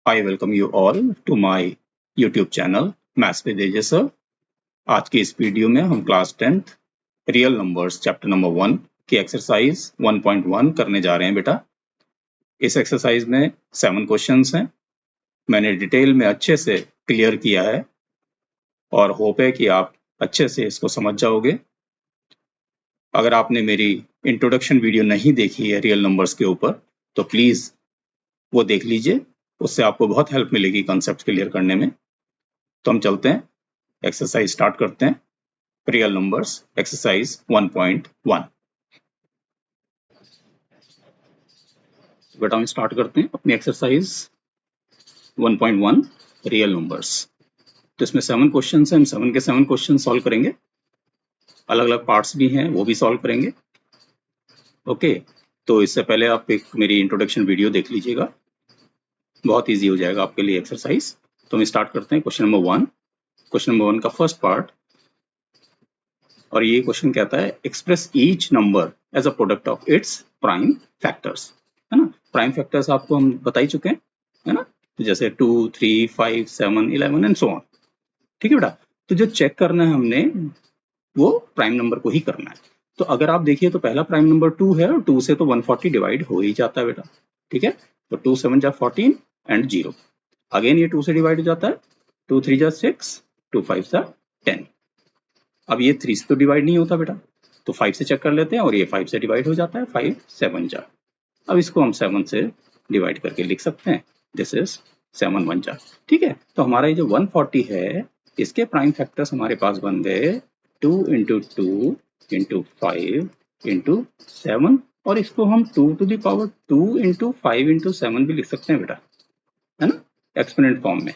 I welcome you all to my YouTube channel maths with AJ sir. आज की इस video में हम class 10th real numbers chapter number 1 की exercise 1.1 करने जा रहे हैं बेटा। इस एक्सरसाइज में 7 क्वेश्चंस हैं। मैंने डिटेल में अच्छे से क्लियर किया है और होप है कि आप अच्छे से इसको समझ जाओगे। अगर आपने मेरी इंट्रोडक्शन वीडियो नहीं देखी है रियल नंबर्स के ऊपर तो प्लीज वो देख लीजिए, उससे आपको बहुत हेल्प मिलेगी कॉन्सेप्ट क्लियर करने में। तो हम चलते हैं, एक्सरसाइज स्टार्ट करते हैं। Real numbers exercise 1.1। बेटा हम स्टार्ट करते हैं अपनी एक्सरसाइज 1.1 रियल नंबर्स। तो इसमें 7 क्वेश्चन हैं, हम 7 के 7 क्वेश्चन सॉल्व करेंगे। अलग अलग पार्ट्स भी हैं, वो भी सॉल्व करेंगे। ओके, तो इससे पहले आप एक मेरी इंट्रोडक्शन वीडियो देख लीजिएगा, बहुत इजी हो जाएगा आपके लिए एक्सरसाइज। तो हम स्टार्ट करते हैं क्वेश्चन नंबर 1। क्वेश्चन नंबर 1 का फर्स्ट पार्ट, और ये क्वेश्चन कहता है express each number as a product of its prime factors. है ना, प्राइम फैक्टर्स आपको हम बता ही चुके हैं, है ना, तो जैसे 2, 3, 5, 7, 11 एंड सो ऑन। ठीक है बेटा, तो जो चेक करना है हमने वो प्राइम नंबर को ही करना है। तो अगर आप देखिए तो पहला प्राइम नंबर 2 है और 2 से तो 140 डिवाइड हो ही जाता है बेटा। ठीक है, तो 2 7 जा 14 एंड 0। अगेन ये 2 से डिवाइड हो जाता है, 2 3 जा 6, 2 5 जा 10। अब ये 3 से तो डिवाइड नहीं होता बेटा, तो 5 से चेक कर लेते हैं और ये 5 से डिवाइड हो जाता है, 5 7 जा। अब इसको हम 7 से डिवाइड करके लिख सकते हैं, दिस इज 7 1 जा। ठीक है, तो हमारा ये जो 140 है इसके प्राइम फैक्टर्स हमारे पास बन गए 2 इंटू 2 इंटू 5 इंटू 7, और इसको हम 2 to the power 2 into 5 into 7 भी लिख सकते हैं बेटा, है ना, एक्सपोनेंट फॉर्म में।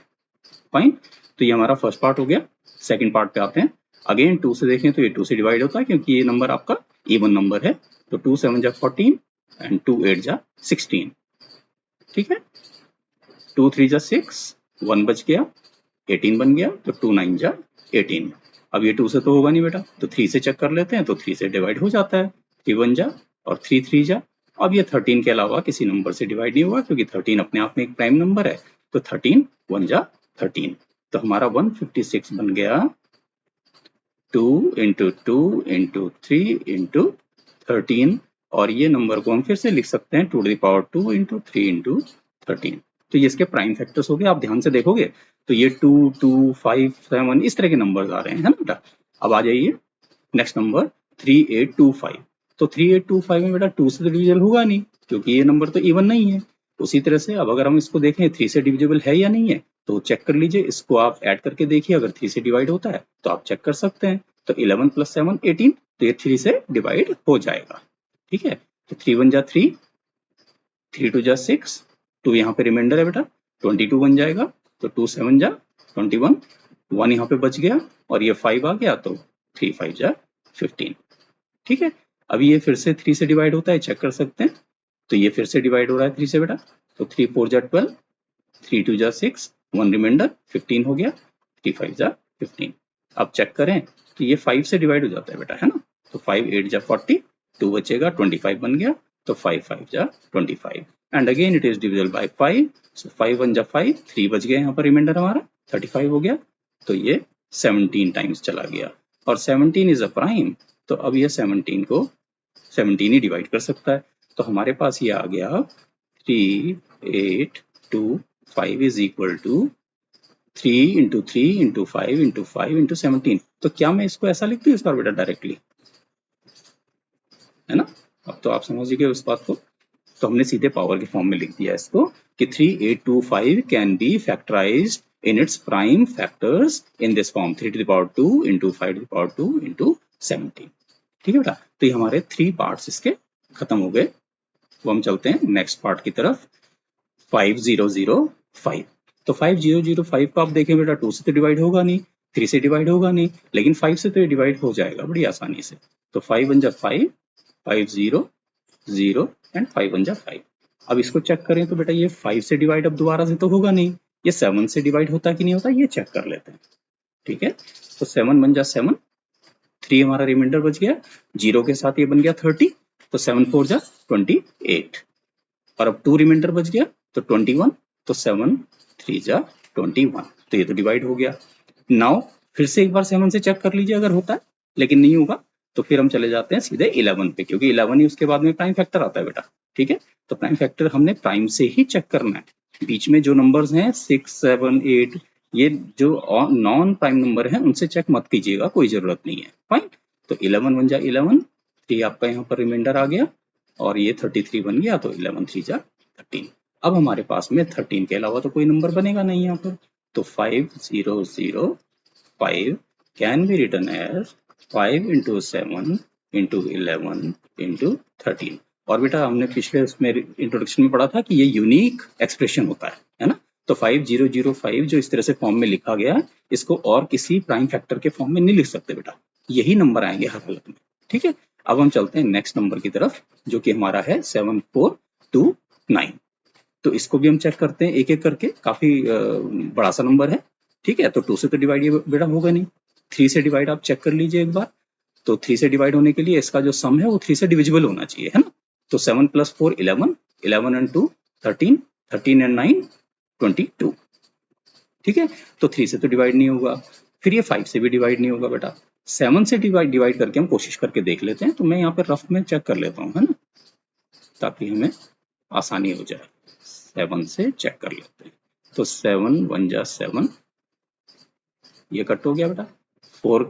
फाइन, तो ये हमारा फर्स्ट पार्ट हो गया। सेकंड पार्ट पे आते हैं। अगेन 2 से देखें तो ये 2 से डिवाइड होता है क्योंकि ये नंबर आपका इवन नंबर है, तो 2 7 जा 14 एंड 2 8 जा 16। ठीक है, 2 3 जा 6, 1 बच गया, 18 बन गया, तो 2 9 जा 18। अब ये 2 से तो होगा नहीं बेटा, तो 3 से चेक कर लेते हैं, तो 3 से डिवाइड हो जाता है, 3 1 जा और 3 3 जा। अब ये 13 के अलावा किसी नंबर से डिवाइड नहीं हुआ क्योंकि 13 अपने आप में एक प्राइम नंबर है, तो 13 1 जा 13। तो हमारा 156 बन गया 2 इंटू 2 इंटू 3 इंटू 13, और ये नंबर को हम फिर से लिख सकते हैं 2 to the power 2 into 3 into 13। तो ये इसके प्राइम फैक्टर्स हो गए। आप ध्यान से देखोगे तो ये 2 2 5 7 इस तरह के नंबर्स आ रहे हैं, है ना बेटा। अब आ जाइए नेक्स्ट नंबर 3825। तो 3825 में बेटा 2 से तो डिविजल होगा नहीं क्योंकि ये नंबर तो इवन नहीं है। उसी तरह से अब अगर हम इसको देखें 3 से डिविजिबल है या नहीं है, तो चेक कर लीजिए, इसको आप ऐड करके देखिए, अगर 3 से डिवाइड होता है तो आप चेक कर सकते हैं। तो 11 + 7 18, तो ये 3 से डिवाइड हो जाएगा। ठीक है, तो 3 1 जा 3, 3 2 जा 6, 2 यहाँ पे रिमाइंडर है बेटा, 22 बन जाएगा, तो 2 7 जा 21, 1 यहाँ पे बच गया और ये 5 आ गया, तो 3 5 जा 15। ठीक है, अब ये फिर से 3 से डिवाइड होता है, चेक कर सकते हैं, तो ये फिर से डिवाइड हो रहा है 3 से बेटा, तो 3 4 जा 12, 3 2 जा 6, 1 रिमाइंडर 15 हो गया, 3 5 जा 15। अब चेक करें तो ये 5 से डिवाइड हो जाता है बेटा, है ना, तो 5 8 जा 40, 2 बचेगा, 25 बन गया, तो 5 5 जा 25 and again it is divisible by 5, सो 5 1 जा 5, 3 बच गया यहाँ पर, रिमाइंडर हमारा 35 हो गया, तो ये 17 टाइम्स चला गया और 17 इज अ प्राइम, तो अब ये 17 को 17 ही डिवाइड कर सकता है। तो हमारे पास ये आ गया 3 8 2 5 is equal to 3 into 3 into 5 into 5 into 17। तो क्या मैं इसको ऐसा लिख दूं इस बार बेटा डायरेक्टली, है ना। अब तो आप समझ गए उस बात को, तो हमने सीधे पावर के फॉर्म में लिख दिया इसको कि 3825 can be factorized in its prime factors in this form 3 to the power 2 into 5 to the power 2 into 17। ठीक है बेटा, तो ये हमारे 3 पार्ट्स इसके खत्म हो गए। वो हम चलते हैं नेक्स्ट पार्ट की तरफ, 5005। तो 5005 को आप देखें बेटा 2 से तो डिवाइड होगा नहीं, 3 से डिवाइड होगा नहीं, लेकिन 5 से तो ये डिवाइड हो जाएगा बड़ी आसानी से। तो 5 1 जा 5, 5 0 0 एंड 5 1 जा 5। अब इसको चेक करें तो बेटा ये 5 से डिवाइड अब दोबारा से तो होगा नहीं, ये 7 से डिवाइड होता कि नहीं होता ये चेक कर लेते हैं। ठीक है, तो 7 1 जा 7, 3 हमारा रिमाइंडर बच गया, 0 के साथ ये बन गया 30, तो 7 4 जा 28, और अब 2 रिमाइंडर बच गया, तो 21, तो 7 3 जा 21, तो ये तो डिवाइड हो गया। नाउ फिर से एक बार 7 से चेक कर लीजिए अगर होता है, लेकिन नहीं होगा तो फिर हम चले जाते हैं सीधे 11 पे, क्योंकि 11 ही उसके बाद में प्राइम फैक्टर आता है बेटा। ठीक है, तो प्राइम फैक्टर हमने प्राइम से ही चेक करना है। बीच में जो नंबर्स हैं 6 7 8, ये जो नॉन प्राइम नंबर है उनसे चेक मत कीजिएगा, कोई जरूरत नहीं है। फाइन, तो 11 1 जा 11, 3 आपका यहाँ पर रिमाइंडर आ गया, और ये 33 बन गया, तो 11 3 जा 13। अब हमारे पास में 13 के अलावा तो कोई नंबर बनेगा नहीं यहाँ पर, तो 5005 can be written as 5 into 7 into 11 into 13। और बेटा हमने पिछले उसमें इंट्रोडक्शन में पढ़ा था कि ये यूनिक एक्सप्रेशन होता है ना। तो 5005 जो इस तरह से फॉर्म में लिखा गया है, इसको और किसी प्राइम फैक्टर के फॉर्म में नहीं लिख सकते बेटा, यही नंबर आएंगे हर हालत में। ठीक है, अब हम चलते हैं नेक्स्ट नंबर की तरफ, जो कि हमारा है 7429। तो इसको भी हम चेक करते हैं एक एक करके, काफी बड़ा सा नंबर है। ठीक है, तो 2 से तो डिवाइड ये बेटा होगा नहीं, 3 से डिवाइड आप चेक कर लीजिए एक बार। तो 3 से डिवाइड होने के लिए इसका जो सम है वो 3 से डिविजिबल होना चाहिए, है ना। तो 7 + 4 11, 11 and 2 13, 13 and 9 22। ठीक है, तो 3 से तो डिवाइड नहीं होगा, फिर ये 5 से भी डिवाइड नहीं होगा बेटा। 7 से डिवाइड करके हम कोशिश करके देख लेते हैं, तो मैं यहाँ पे रफ में चेक कर लेता हूँ, है ना, ताकि हमें आसानी हो जाए। 7 से चेक कर लेते हैं, तो 7 1 जा 7, ये कट हो गया बेटा। 4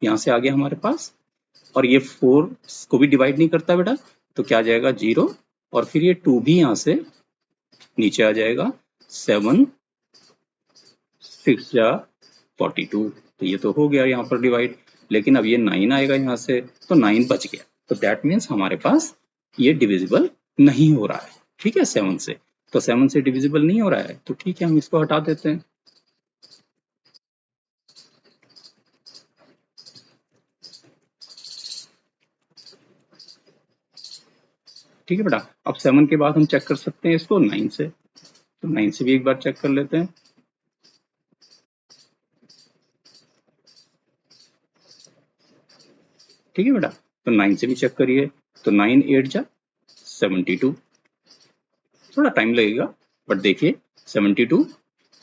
यहाँ से आ गया हमारे पास, और ये 4 को भी डिवाइड नहीं करता बेटा, तो क्या आ जाएगा 0, और फिर ये 2 भी यहाँ से नीचे आ जाएगा। 7 6 जा 42, तो ये तो हो गया यहाँ पर डिवाइड, लेकिन अब ये 9 आएगा यहाँ से, तो 9 बच गया, तो दैट मीन्स हमारे पास ये डिविजिबल नहीं हो रहा है। ठीक है, 7 से, तो 7 से डिविजिबल नहीं हो रहा है, तो ठीक है हम इसको हटा देते हैं। ठीक है बेटा, अब 7 के बाद हम चेक कर सकते हैं इसको 9 से, तो 9 से भी एक बार चेक कर लेते हैं। ठीक है बेटा, तो 9 से भी चेक करिए, तो 9 8 जा 72, थोड़ा टाइम लगेगा बट देखिए 72,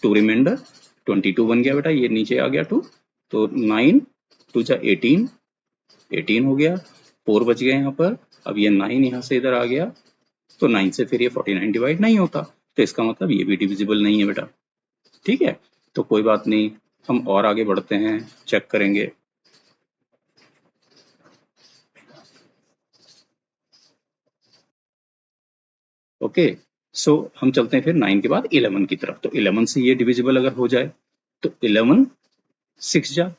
2 रिमाइंडर 22 बन गया बेटा, ये नीचे आ गया 2, तो 9 2 जा 18, 18 हो गया, 4 बच गया यहाँ पर, अब ये 9 यहाँ से इधर आ गया, तो 9 से फिर ये 49 डिवाइड नहीं होता, तो इसका मतलब ये भी डिविजिबल नहीं है बेटा। ठीक है, तो कोई बात नहीं, हम और आगे बढ़ते हैं, चेक करेंगे। ओके, सो हम चलते हैं फिर 9 के बाद 11 की तरफ, तो 11 से ये डिविजिबल अगर हो जाए, तो 11 6 जा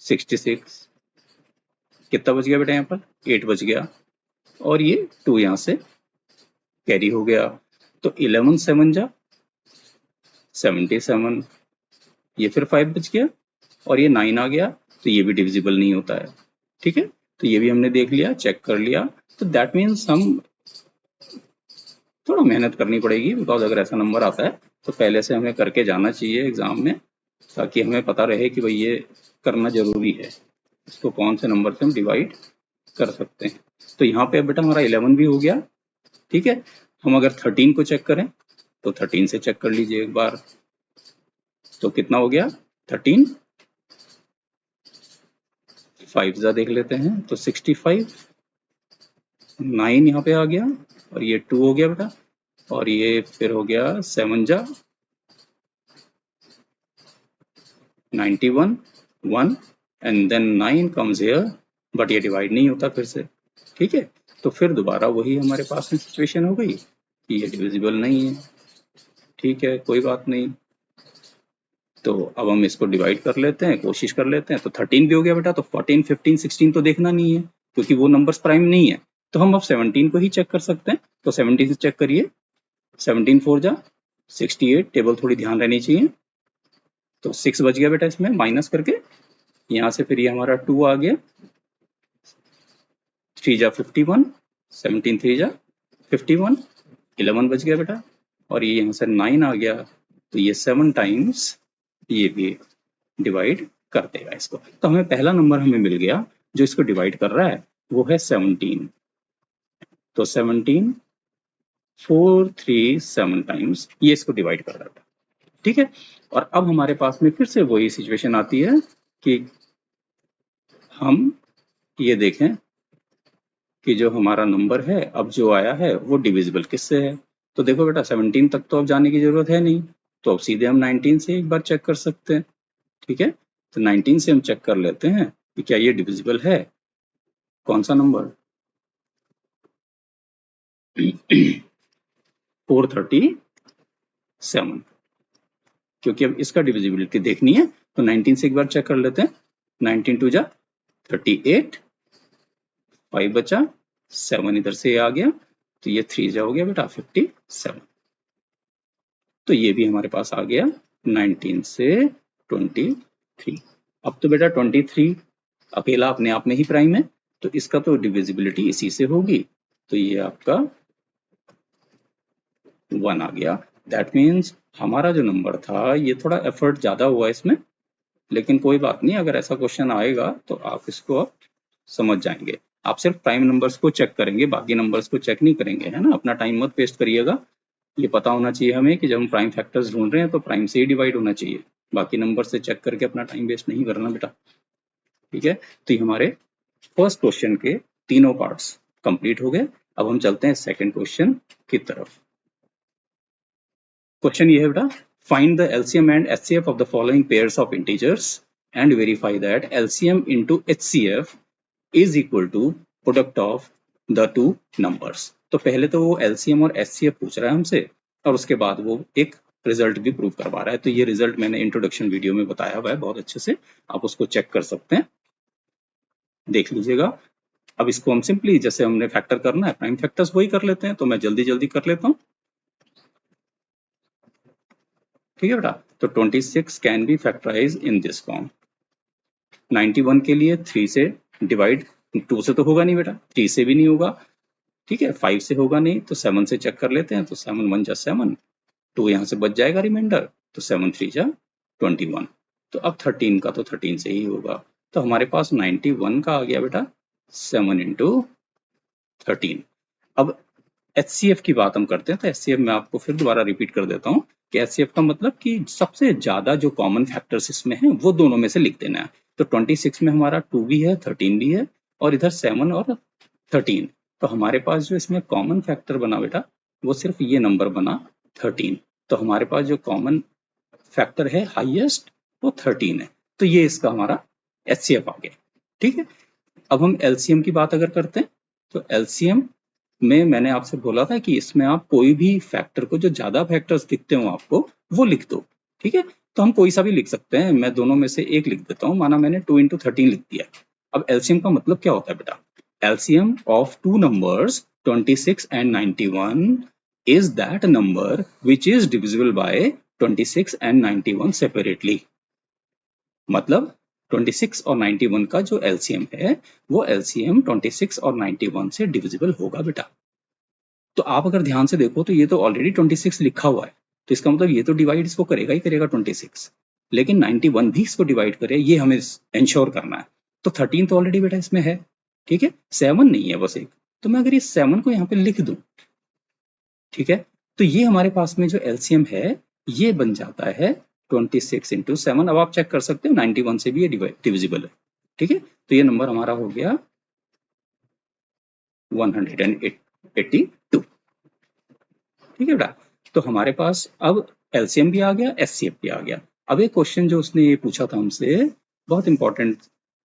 66, कितना बच गया बेटा यहाँ पर 8 बच गया, और ये 2 यहाँ से कैरी हो गया, तो 11 7 जा 77, ये फिर 5 बच गया, और ये 9 आ गया, तो ये भी डिविजिबल नहीं होता है। ठीक है, तो ये भी हमने देख लिया, चेक कर लिया, तो दैट मीन्स हम थोड़ा मेहनत करनी पड़ेगी, बिकॉज अगर ऐसा नंबर आता है तो पहले से हमें करके जाना चाहिए एग्जाम में, ताकि हमें पता रहे कि भाई ये करना जरूरी है, इसको कौन से नंबर से हम डिवाइड कर सकते हैं। तो यहाँ पे बेटा हमारा 11 भी हो गया। ठीक है, हम अगर 13 को चेक करें, तो 13 से चेक कर लीजिए एक बार, तो कितना हो गया 13, 5 जा देख लेते हैं, तो 65, 9 यहाँ पे आ गया, और ये 2 हो गया बेटा, और ये फिर हो गया 7 जा 91 1, and then 9 comes here, but ये डिवाइड नहीं होता फिर से। ठीक है, तो फिर दोबारा वही हमारे पास में सिचुएशन हो गई कि ये डिविजिबल नहीं है। ठीक है, कोई बात नहीं, तो अब हम इसको डिवाइड कर लेते हैं, कोशिश कर लेते हैं, तो 13 भी हो गया बेटा, तो 14 15 16 तो देखना नहीं है, क्योंकि वो नंबर्स प्राइम नहीं है, तो हम अब 17 को ही चेक कर सकते हैं, तो 17 से चेक करिए, 17 4 जा 68, टेबल थोड़ी ध्यान रहनी चाहिए, तो 6 बच गया बेटा इसमें माइनस करके, यहाँ से फिर ये हमारा 2 आ गया, 3 जा 51, 17 3 जा 51, 11 बच गया बेटा, और ये यहाँ से 9 आ गया, तो ये 7 टाइम्स ये भी डिवाइड कर देगा इसको, तो हमें पहला नंबर हमें मिल गया जो इसको डिवाइड कर रहा है, वो है 17। तो 17 437 टाइम्स ये इसको डिवाइड कर रहा था, ठीक है। और अब हमारे पास में फिर से वही सिचुएशन आती है कि हम ये देखें कि जो हमारा नंबर है अब जो आया है वो डिविजिबल किससे है। तो देखो बेटा 17 तक तो अब जाने की जरूरत है नहीं, तो अब सीधे हम 19 से एक बार चेक कर सकते हैं, ठीक है। तो 19 से हम चेक कर लेते हैं कि क्या ये डिविजिबल है। कौन सा नंबर 437, क्योंकि अब इसका डिविजिबिलिटी देखनी है तो 19 से एक बार चेक कर लेते हैं। 19 टू जा 38, 5 बचा, 7 इधर से आ गया, तो ये 3 जा हो गया बेटा 57। तो ये भी हमारे पास आ गया 19 से 23। अब तो बेटा 23 अकेला अपने आप में ही प्राइम है, तो इसका तो डिविजिबिलिटी इसी से होगी, तो ये आपका 1 आ गया। दैट मीन्स हमारा जो नंबर था ये थोड़ा एफर्ट ज्यादा हुआ इसमें, लेकिन कोई बात नहीं, अगर ऐसा क्वेश्चन आएगा तो आप इसको अब समझ जाएंगे। आप सिर्फ प्राइम नंबर्स को चेक करेंगे, बाकी नंबर्स को चेक नहीं करेंगे, है ना। अपना टाइम मत वेस्ट करिएगा। ये पता होना चाहिए हमें कि जब हम प्राइम फैक्टर्स ढूंढ रहे हैं तो प्राइम से ही डिवाइड होना चाहिए, बाकी नंबर से चेक करके अपना टाइम वेस्ट नहीं करना बेटा, ठीक है। तो ये हमारे फर्स्ट क्वेश्चन के तीनों पार्ट्स कंप्लीट हो गए। अब हम चलते हैं सेकंड क्वेश्चन की तरफ। क्वेश्चन ये है बेटा, find the LCM and HCF of the following pairs of integers and verify that LCM into HCF is equal to product of the two numbers. तो पहले तो वो एलसीएम और एचसीएफ पूछ रहा है हमसे, और उसके बाद वो एक रिजल्ट भी प्रूव करवा रहा है। तो ये रिजल्ट मैंने इंट्रोडक्शन वीडियो में बताया हुआ है बहुत अच्छे से, आप उसको चेक कर सकते हैं, देख लीजिएगा। अब इसको हम सिंपली जैसे हमने फैक्टर करना है प्राइम फैक्टर्स वही कर लेते हैं, तो मैं जल्दी जल्दी कर लेता हूँ, ठीक है बेटा। तो 26 can be factorize in this form. 91 के लिए 3 से डिवाइड, 2 से तो होगा नहीं बेटा, 3 से भी नहीं होगा, ठीक है, 5 से होगा नहीं, तो 7 से चेक कर लेते हैं। तो 7 1 जा 7, 2 यहाँ से बच जाएगा रिमाइंडर, तो 7 3 जा 21। तो अब 13 का तो 13 से ही होगा, तो हमारे पास 91 का आ गया बेटा 7 इंटू 13। अब एचसीएफ की बात हम करते हैं, तो एचसीएफ मैं आपको फिर दोबारा रिपीट कर देता हूँ कि एचसीएफ का मतलब कि सबसे ज्यादा जो कॉमन फैक्टर्स इसमें हैं वो दोनों में से लिख देना है। तो 26 में हमारा 2 भी है, 13 भी है, और इधर 7 और 13। तो हमारे पास जो इसमें कॉमन फैक्टर बना बेटा वो सिर्फ ये नंबर बना 13। तो हमारे पास जो कॉमन फैक्टर है हाईएस्ट वो 13 है, तो ये इसका हमारा एचसीएफ आ गया, ठीक है। अब हम एलसीएम की बात अगर करते हैं, तो एलसीएम में मैंने आपसे बोला था कि इसमें आप कोई भी फैक्टर को, जो ज्यादा फैक्टर्स दिखते हो आपको वो लिख दो, ठीक है। तो हम कोई सा भी लिख सकते हैं, मैं दोनों में से एक लिख देता हूँ, माना मैंने 2 इंटू 13 लिख दिया। अब एलसीएम का मतलब क्या होता है बेटा, LCM of two numbers 26 and 91 is that number which is divisible by 26 and 91 separately. मतलब 26 और 91 का जो एलसीएम है वो एलसीएम 26 और 91 से डिविजिबल होगा बेटा। तो आप अगर ध्यान से देखो तो ये तो ऑलरेडी 26 लिखा हुआ है, तो इसका मतलब ये तो डिवाइड इसको करेगा ही करेगा 26, लेकिन 91 भी इसको डिवाइड करे, ये हमें इंश्योर करना है। तो 13 तो ऑलरेडी बेटा इसमें है, ठीक है, 7 नहीं है बस एक, तो मैं अगर ये 7 को यहाँ पे लिख दूं, ठीक है, तो ये हमारे पास में जो एलसीएम है ये बन जाता है 26 इंटू 7। अब आप चेक कर सकते हो 91 से भी ये डिविजिबल है, ठीक है। तो ये नंबर हमारा हो गया 182, ठीक है बेटा। तो हमारे पास अब एलसीएम भी आ गया, एचसीएफ भी आ गया। अब एक क्वेश्चन जो उसने ये पूछा था हमसे, बहुत इंपॉर्टेंट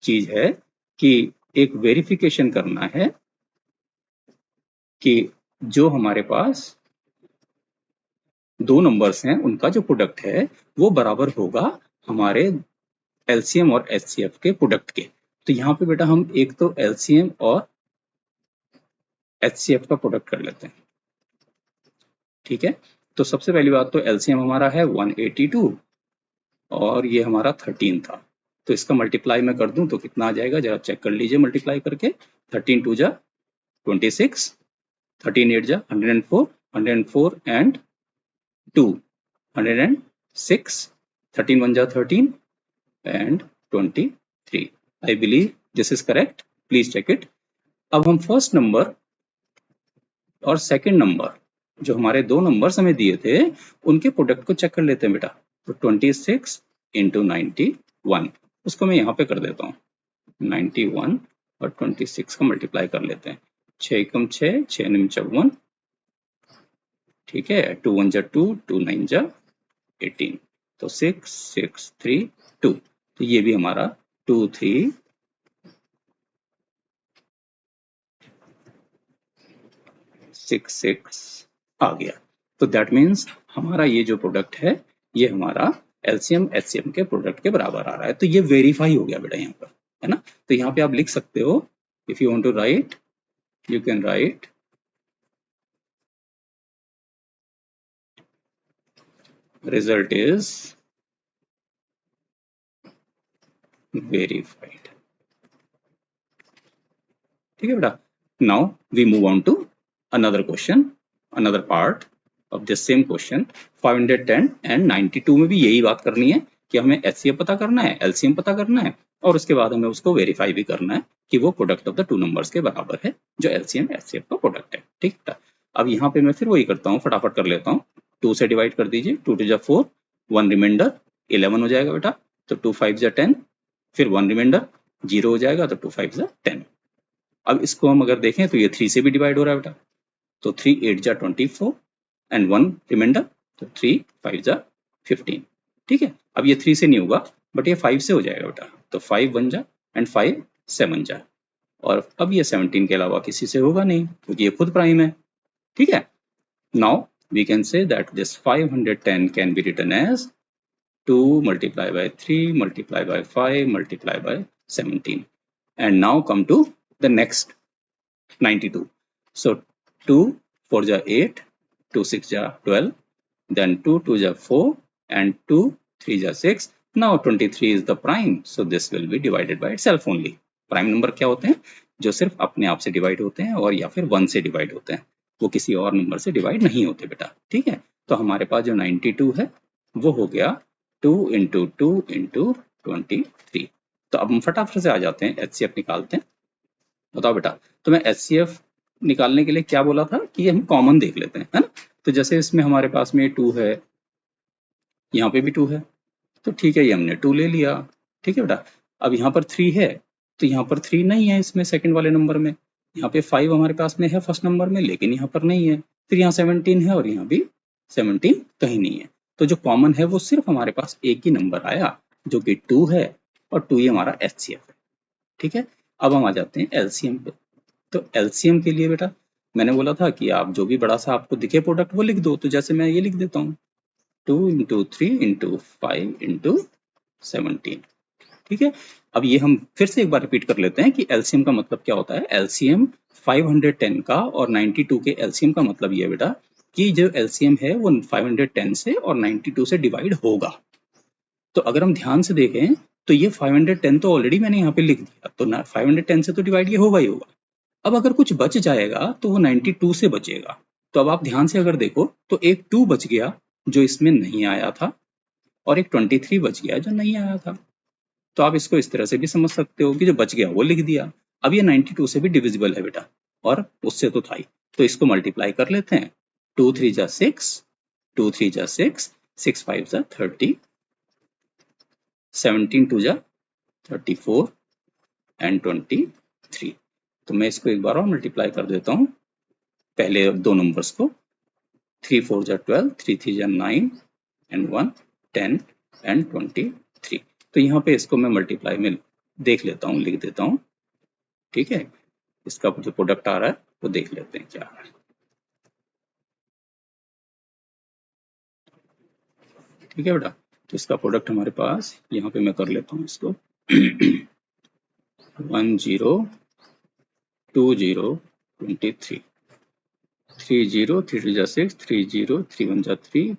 चीज है कि एक वेरिफिकेशन करना है कि जो हमारे पास दो नंबर्स हैं उनका जो प्रोडक्ट है वो बराबर होगा हमारे एलसीएम और एचसीएफ के प्रोडक्ट के। तो यहाँ पे बेटा हम एक तो एलसीएम और एचसीएफ का प्रोडक्ट कर लेते हैं, ठीक है। तो सबसे पहली बात तो एलसीएम हमारा है 182 और ये हमारा 13 था, तो इसका मल्टीप्लाई मैं कर दूं तो कितना आ जाएगा, जरा चेक कर लीजिए मल्टीप्लाई करके। 13 2 जा 26, 13 8 जा 104, 104 एंड 2 106, 13 1 जा 13 and 23. I believe this is correct. Please check it. अब हम फर्स्ट नंबर और सेकंड नंबर जो हमारे दो नंबर्स हमें दिए थे उनके प्रोडक्ट को चेक कर लेते हैं बेटा। तो 26 इंटू 91, उसको मैं यहाँ पे कर देता हूँ 91 और 26 का मल्टीप्लाई कर लेते हैं। 6 एकम 6, 6 निम 54, ठीक है, 2 1 जा 2, 2 9 जा 18, तो 6 6 3 2, तो ये भी हमारा 2 3 6 6 आ गया। तो दैट मीन्स हमारा ये जो प्रोडक्ट है ये हमारा एलसीएम एचसीएम के प्रोडक्ट के बराबर आ रहा है। तो ये वेरीफाई हो गया बेटा यहाँ पर, है ना। तो यहाँ पे आप लिख सकते हो, if you want to write you can write result is verified, ठीक है बेटा। Now we move on to another question, another part of this same question. 510 and 92 में भी यही बात करनी है कि हमें एचसीएफ पता करना है, एलसीएम पता करना है, और उसके बाद हमें उसको वेरीफाई भी करना है कि वो product of the two numbers के बराबर है जो एलसीएम एचसीएफ का प्रोडक्ट है, ठीक है। अब यहाँ पे मैं फिर वही करता हूँ, फटाफट कर लेता हूँ। 2 से डिवाइड कर दीजिए, 2 2 जा 4, 1 रिमाइंडर 11 हो जाएगा बेटा, तो 2 5 जा 10, फिर 1 रिमाइंडर 0 हो जाएगा, तो 2 5 जा 10। अब इसको हम अगर देखें तो ये 3 से भी डिवाइड हो रहा है बेटा, तो 3 8 जा 24 एंड 1 रिमाइंडर, तो 3 5 जा 15, ठीक है। अब ये 3 से नहीं होगा बट ये 5 से हो जाएगा बेटा, तो 5 1 जा एंड 5 7 जा, और अब ये 17 के अलावा किसी से होगा नहीं क्योंकि ये खुद प्राइम है, ठीक है। Now we can say that this 510 can be written as 2 multiplied by 3 multiplied by 5 multiplied by 17. And now come to the next 92. So 2 4 ja 8, 2 6 ja 12, then 2 2 ja 4 and 2 3 ja 6. Now 23 is the prime, so this will be divided by itself only. Prime number क्या होते हैं, जो सिर्फ अपने आप से divide होते हैं और या फिर 1 से डिवाइड होते हैं, वो किसी और नंबर से डिवाइड नहीं होते बेटा, ठीक है। तो हमारे पास जो 92 है वो हो गया 2 इंटू 2 इंटू 23। तो अब हम फटाफट से आ जाते हैं, एचसीएफ निकालते हैं। बताओ बेटा, तो मैं एचसीएफ निकालने के लिए क्या बोला था कि हम कॉमन देख लेते हैं, है ना। तो जैसे इसमें हमारे पास में 2 है, यहाँ पे भी 2 है, तो ठीक है, ये हमने 2 ले लिया, ठीक है बेटा। अब यहाँ पर 3 है, तो यहाँ पर 3 नहीं है इसमें सेकंड वाले नंबर में। यहाँ पे 5 हमारे पास में है फर्स्ट नंबर में, लेकिन यहाँ पर नहीं है। फिर यहाँ 17 है और यहाँ भी 17 कहीं नहीं है। तो जो कॉमन है वो सिर्फ हमारे पास एक ही नंबर आया जो कि 2 है, और 2 ही हमारा एचसीएफ है, ठीक है। अब हम आ जाते हैं एलसीएम पे। तो एलसीएम के लिए बेटा मैंने बोला था कि आप जो भी बड़ा सा आपको दिखे प्रोडक्ट वो लिख दो, तो जैसे मैं ये लिख देता हूँ 2 इंटू 3 इंटू 5 इंटू 17, ठीक है। अब ये हम फिर से एक बार रिपीट कर लेते हैं कि एलसीएम का मतलब क्या होता है। एलसीएम 510 का और 92 के एलसीएम का मतलब ये बेटा कि जो एलसीएम है वो 510 से और 92 से डिवाइड होगा। तो अगर हम ध्यान से देखें तो ये 510 तो ऑलरेडी मैंने यहाँ पे लिख दिया, तो 510 से तो डिवाइड ये होगा ही होगा। अब अगर कुछ बच जाएगा तो वो 92 से बचेगा। तो अब आप ध्यान से अगर देखो तो एक 2 बच गया जो इसमें नहीं आया था, और एक 23 बच गया जो नहीं आया था। तो आप इसको इस तरह से भी समझ सकते हो कि जो बच गया वो लिख दिया। अब ये 92 से भी डिविजिबल है बेटा, और उससे तो था ही, तो इसको मल्टीप्लाई कर लेते हैं। 2 3 जा 6, 2 3 जा 6, 6 5 जा 30, 17 2 जा 34 एंड 23। तो मैं इसको एक बार और मल्टीप्लाई कर देता हूँ, पहले दो नंबर्स को। 3 4 जा 12, 3 3 जा 9 एंड 1 10 एंड 23। तो यहाँ पे इसको मैं मल्टीप्लाई में देख लेता हूँ, लिख देता हूँ, ठीक है। इसका जो प्रोडक्ट आ रहा है वो देख लेते हैं क्या आ रहा है, ठीक है बेटा। तो इसका प्रोडक्ट हमारे पास यहाँ पे मैं कर लेता हूँ इसको 1 0 2 0 23, 3 0 3 2 जा 6, 3 0 3 1 जा 3,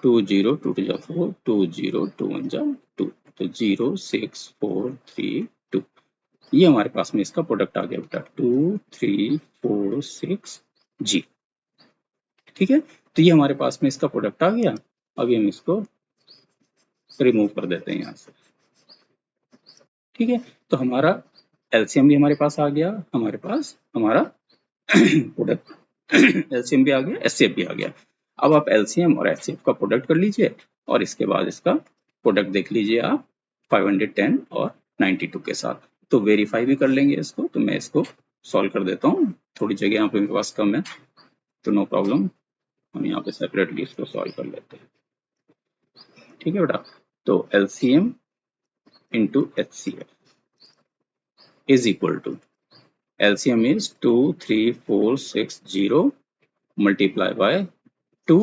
2 0 2 2 जा 4, 2 0 2 1 जा 2, तो 0 6 4 3 2। ये हमारे पास में इसका प्रोडक्ट आ गया बेटा 2 3 4 6 जी, ठीक है। तो ये हमारे पास में इसका प्रोडक्ट आ गया। अभी हम इसको रिमूव कर देते हैं यहाँ से, ठीक है। तो हमारा एलसीएम भी हमारे पास आ गया, हमारे पास हमारा प्रोडक्ट एलसीएम भी आ गया, एचसीएफ भी आ गया। अब आप एलसीएम और एचसीएफ का प्रोडक्ट कर लीजिए और इसके बाद इसका प्रोडक्ट देख लीजिए आप 510 और 92 के साथ। तो वेरीफाई भी कर लेंगे इसको। तो मैं इसको सॉल्व कर देता हूँ, थोड़ी जगह यहाँ पे मेरे पास कम है तो नो प्रॉब्लम, हम यहाँ पे सेपरेटली इसको सॉल्व कर लेते हैं। ठीक है बेटा, तो LCM into HCF is equal to LCM is 23460 multiply by 2,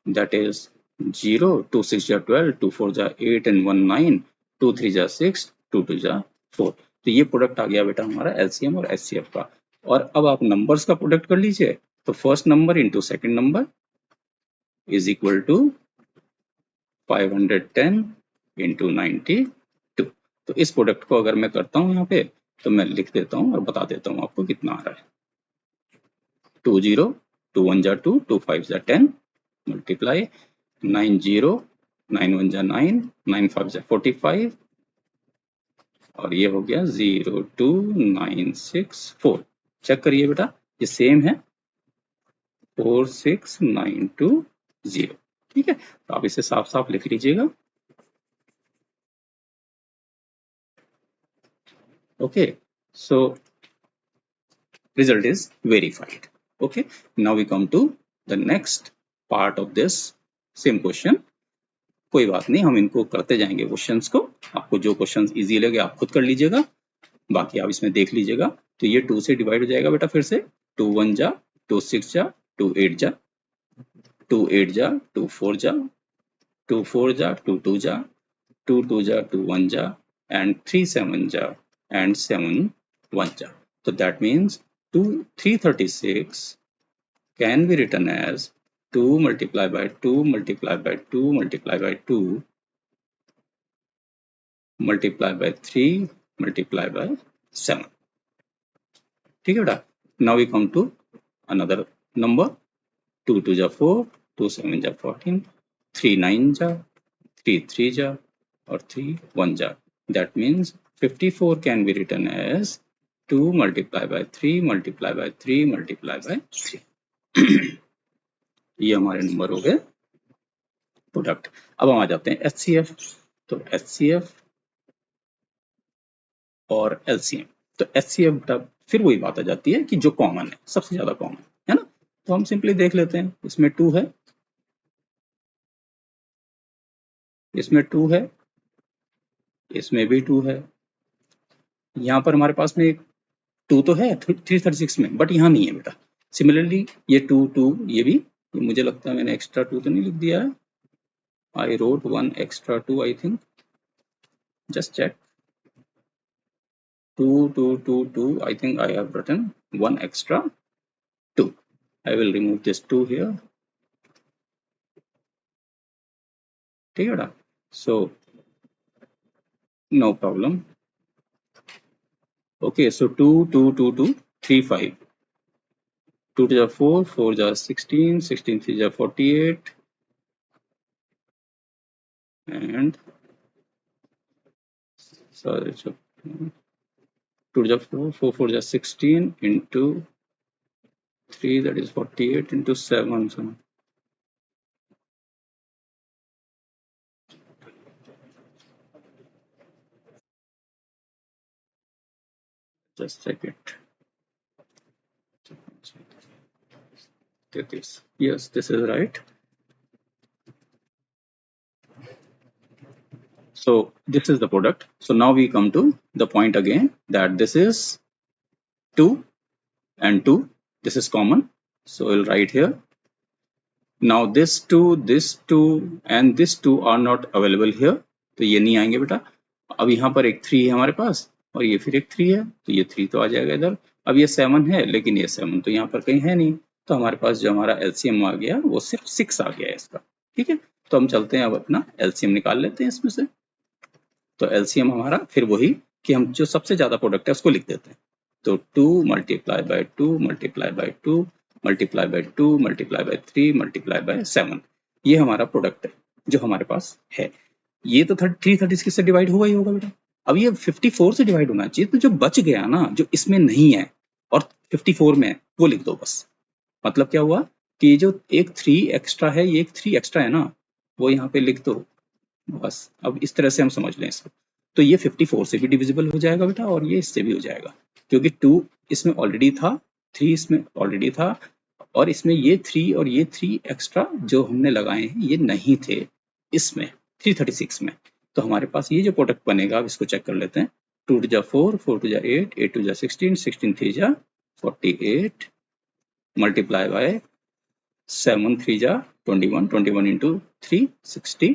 that is 0, 2 6 जा 12, 2 4 जा 8 and 1 9, 2 3 जा 6, 2 2 जा 4। तो ये प्रोडक्ट आ गया बेटा हमारा LCM और HCF का। और अब आप नंबर्स का प्रोडक्ट कर लीजिए, तो first number into second number is equal to 510 into 92। तो इस प्रोडक्ट को अगर मैं करता हूँ यहाँ पे, तो मैं लिख देता हूँ और बता देता हूँ आपको कितना आ रहा है। 2 0, 2 1 जा 2, 2 5 जा 10, मल्टीप्लाई 9 0, 9 1 जा 9, 9 5 जा 45 और ये हो गया 0 2 9 6 4। चेक करिए बेटा, ये सेम है 4 6 9 2 0। ठीक है, तो आप इसे साफ साफ लिख लीजिएगा। Okay, so result is verified. Okay, now we come to the next part of this same question. कोई बात नहीं, हम इनको करते जाएंगे क्वेश्चंस को। आपको जो क्वेश्चंस इजी लगे आप खुद कर लीजिएगा, बाकी आप इसमें देख लीजिएगा। तो ये 2 से डिवाइड हो जाएगा बेटा, फिर से 2 1 जा, 2 6 जा, 2 8 जा, 2 8 जा, 2 4 जा, 2 4 जा, 2 2 जा, 2 2 जा, 2 1 जा, and 3 7 ja and 7 1 ja. So that means 336 can be written as 2 multiplied by 2 multiplied by 2 multiplied by 2 multiplied by 3 multiplied by 7. ठीक है बेटा, now we come to another number. 2 2 ja 4, 2 7 ja 14, 3 9 ja, 3 3 ja और 3 1 ja. That means 54 can be written as 2 multiplied by 3 multiplied by 3 multiplied by 3. ये हमारे number हो गए product. अब हम आ जाते हैं HCF। तो HCF और LCM। तो HCF फिर वही बात आ जाती है कि जो कॉमन है, सबसे ज्यादा कॉमन है ना। तो हम सिंपली देख लेते हैं, इसमें 2 है, इसमें 2 है, इसमें भी 2 है, यहाँ पर हमारे पास में एक 2 तो है 336 में, बट यहाँ नहीं है बेटा। सिमिलरली ये 2 2 ये भी, ये मुझे लगता है मैंने एक्स्ट्रा 2 तो नहीं लिख दिया है। I wrote 1 extra 2 I think, just check. 2 2 2 2 I think I have written 1 extra 2. I will remove this 2 here. ठीक है बेटा, so no problem. Okay, so 2 2 2 2 3 5, 2 to the 4, 4 to the 16, 16 to the 48, and sorry, so 2 to the 4, 4 4 to the 16 into 3, that is 48 into 7. So just check it. This, yes, this is right. So this is the product. So now we come to the point again that this is 2 and 2. This is common. So we'll write here. Now this 2 and this 2 are not available here. तो ये नहीं आएंगे बेटा। अब यहाँ पर एक 3 है हमारे पास और ये फिर एक 3 है, तो ये 3 तो आ जाएगा इधर। अब ये 7 है, लेकिन ये 7 तो यहाँ पर कहीं है नहीं, तो हमारे पास जो हमारा LCM आ गया वो सिर्फ 6 आ गया है इसका। ठीक है, तो हम चलते हैं अब अपना LCM निकाल लेते हैं इसमें से। तो LCM हमारा फिर वही कि हम जो सबसे ज्यादा प्रोडक्ट है उसको लिख देते हैं। तो 2 multiply by 2 multiply by 2 multiply by 2 multiply by 3 multiply by 7, ये हमारा प्रोडक्ट है जो हमारे पास है। ये तो 336 से डिवाइड होगा ही होगा बेटा। अब ये 54 से डिवाइड होना चाहिए, तो जो बच गया ना, जो इसमें नहीं है और 54 में है, वो लिख दो बस। मतलब क्या हुआ कि जो एक 3 एक्स्ट्रा है, ये एक 3 एक्स्ट्रा है ना, वो यहाँ पे लिख दो बस। अब इस तरह से हम समझ लें इसको, तो ये 54 से भी डिविजिबल हो जाएगा बेटा, और ये इससे भी हो जाएगा, क्योंकि 2 इसमें ऑलरेडी था, 3 इसमें ऑलरेडी था, और इसमें ये 3 और ये 3 एक्स्ट्रा जो हमने लगाए हैं ये नहीं थे इसमें 336 में। तो हमारे पास ये जो प्रोडक्ट बनेगा, अब इसको चेक कर लेते हैं। 2 टू जा 4, 4 टू जा 8, 8 टू जा 16, 16 3 जा 48, मल्टीप्लाई बाय 7 3 जा 21, 21 इंटू 3 63।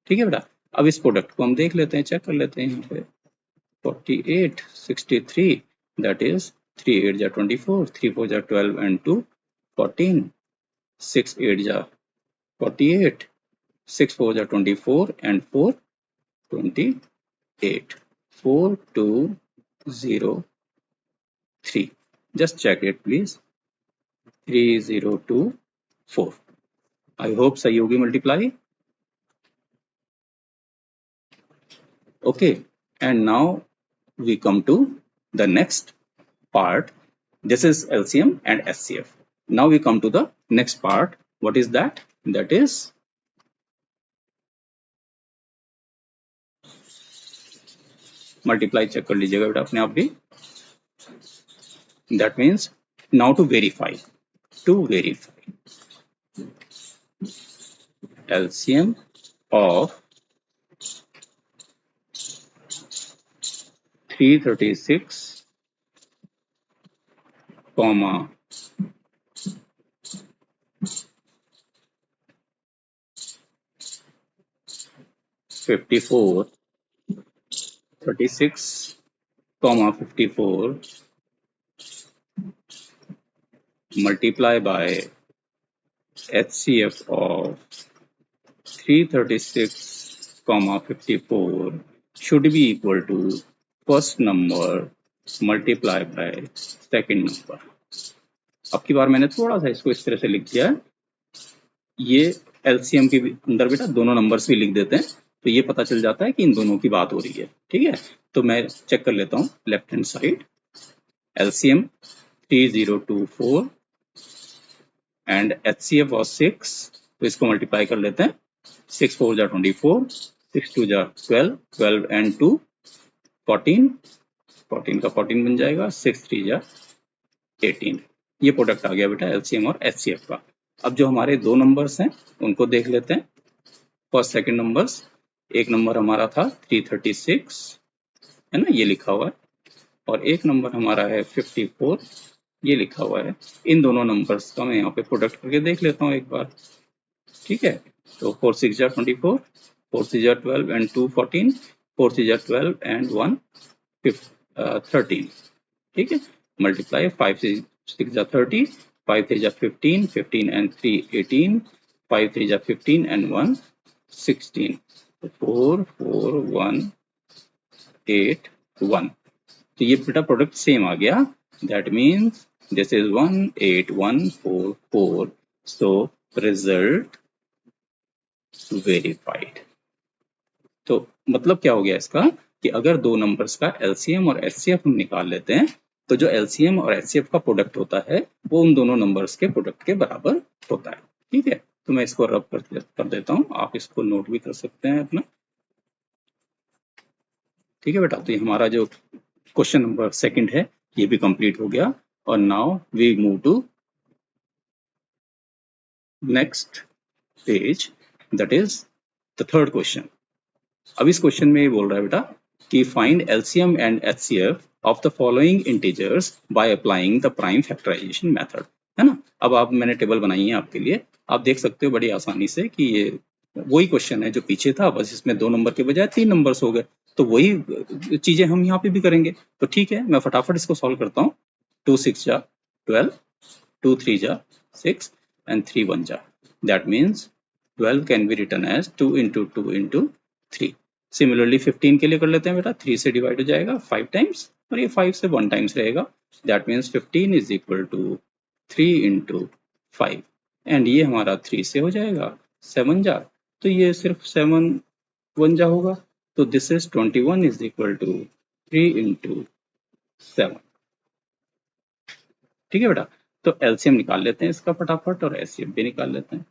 ठीक है बेटा, अब इस प्रोडक्ट को हम देख लेते हैं, चेक कर लेते हैं यहाँ पे। 48 63, that is 3 8 जा 24, 3 4 जा 12 and 2 14, 6 8 जा 48, 6 4 जा 24 and 4 28, 4203. Just check it please. 3024. I hope सही होगी multiply. Okay, and now we come to the next part. This is LCM and HCF. Now we come to the next part. What is that? That is multiply. check कर लीजिएगा बेटा अपने आप भी. That means now to verify LCM of 336 comma 54, 36 comma 54 multiply by HCF of 336 comma 54 should be equal to first number multiply by second number. अब की बार मैंने थोड़ा सा इसको इस तरह से लिख दिया है, ये एलसीएम के अंदर बेटा दोनों नंबर्स भी लिख देते हैं, तो ये पता चल जाता है कि इन दोनों की बात हो रही है. ठीक है, तो मैं चेक कर लेता हूँ left hand side. LCM 3024 and HCF और 6, तो इसको मल्टीप्लाई कर लेते हैं. 6 4 जा 24, 6 2 जा 12, 12 एंड 2 14, 14 का 14 बन जाएगा, 6 3 जा 18. ये प्रोडक्ट आ गया बेटा एलसीएम और एचसीएफ का. अब जो हमारे दो नंबर्स हैं उनको देख लेते हैं. फर्स्ट सेकंड नंबर्स, एक नंबर हमारा था 336 है ना, ये लिखा हुआ है, और एक नंबर हमारा है 54, ये लिखा हुआ है. इन दोनों नंबर्स का मैं यहाँ पे प्रोडक्ट करके देख लेता हूँ एक बार. ठीक है, तो 4 6 जा 24, 4 3 जा 12 एंड 2 14, 4 3 जा 12 एंड 1 13. ठीक है, मल्टीप्लाई 5 6 जा 30, 5 3 जा 15, 15 एंड 3 18, 5 3 जा 15 एंड 1 16, 4 4 1 8 1. तो ये बेटा प्रोडक्ट सेम आ गया. That means this is 18144. So result verified. तो मतलब क्या हो गया इसका कि अगर दो नंबर्स का एलसीएम और एचसीएफ हम निकाल लेते हैं, तो जो एलसीएम और एचसीएफ का प्रोडक्ट होता है वो उन दोनों नंबर्स के प्रोडक्ट के बराबर होता है. ठीक है, तो मैं इसको रब कर देता हूँ, आप इसको नोट भी कर सकते हैं अपना. ठीक है बेटा, तो ये हमारा जो क्वेश्चन नंबर सेकंड है ये भी कंप्लीट हो गया. और now we move to next page, that is the third question. अब इस क्वेश्चन में ये बोल रहा है बेटा कि find LCM and HCF of the following integers by applying the prime factorization method. है ना, अब आप मैंने टेबल बनाई है आपके लिए, आप देख सकते हो बड़ी आसानी से कि ये वही क्वेश्चन है जो पीछे था, बस इसमें 2 नंबर के बजाय 3 नंबर्स हो गए. तो वही चीजें हम यहाँ पे भी करेंगे. तो ठीक है, मैं फटाफट इसको सॉल्व करता हूँ. 2 6 जा 12, 2 3 जा 6 and 3 1 जा. That means 12 can be written as 2 into 2 into 3. Similarly 15 के लिए कर लेते हैं बेटा. 3 से डिवाइड हो जाएगा 5 टाइम्स, और ये 5 से 1 टाइम्स रहेगा. That means 15 is equal to 3 into 5, and ये हमारा 3 से हो जाएगा 7 जा, तो ये सिर्फ 7 1 जा होगा. तो this is 21 is equal to 3 into 7. ठीक है बेटा, तो एलसीएम निकाल लेते हैं इसका फटाफट और एचसीएफ भी निकाल लेते हैं।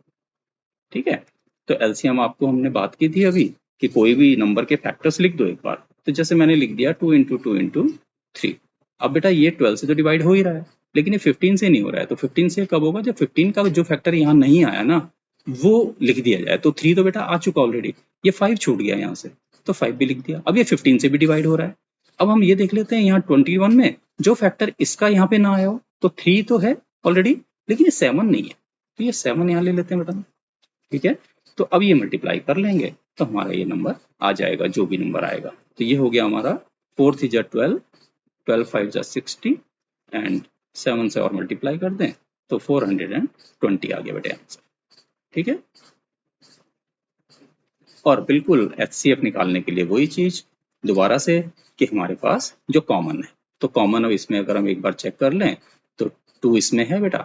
ठीक है, तो एलसीएम आपको हमने बात की थी अभी कि कोई भी नंबर के फैक्टर्स लिख दो एक बार, तो जैसे मैंने लिख दिया 2 इंटू 2 इंटू 3। अब बेटा ये 12 से तो डिवाइड हो ही रहा है, लेकिन ये 15 से नहीं हो रहा है, तो 15 से कब होगा, जब 15 का जो फैक्टर यहाँ नहीं आया ना वो लिख दिया जाए। तो 3 तो बेटा आ चुका ऑलरेडी, ये 5 छूट गया यहाँ से, तो 5 भी लिख दिया। अब ये 15 से भी डिवाइड हो रहा है। अब हम ये देख लेते हैं यहाँ 21 में जो फैक्टर इसका यहाँ पे ना आया हो, तो 3 तो है ऑलरेडी, लेकिन ये 7 नहीं है, तो ये 7 यहाँ ले लेते हैं बेटा। ठीक है, तो अब ये मल्टीप्लाई कर लेंगे तो हमारा ये नंबर आ जाएगा, जो भी नंबर आएगा। तो ये हो गया हमारा 4 3 जा 12, 12 5 जा 60 एंड 7 से और मल्टीप्लाई कर दें तो 420 आ गया बेटे आंसर। ठीक है, और बिल्कुल एचसीएफ निकालने के लिए वही चीज दोबारा से कि हमारे पास जो कॉमन है, तो कॉमन अब इसमें अगर हम एक बार चेक कर लें तो 2 इसमें है बेटा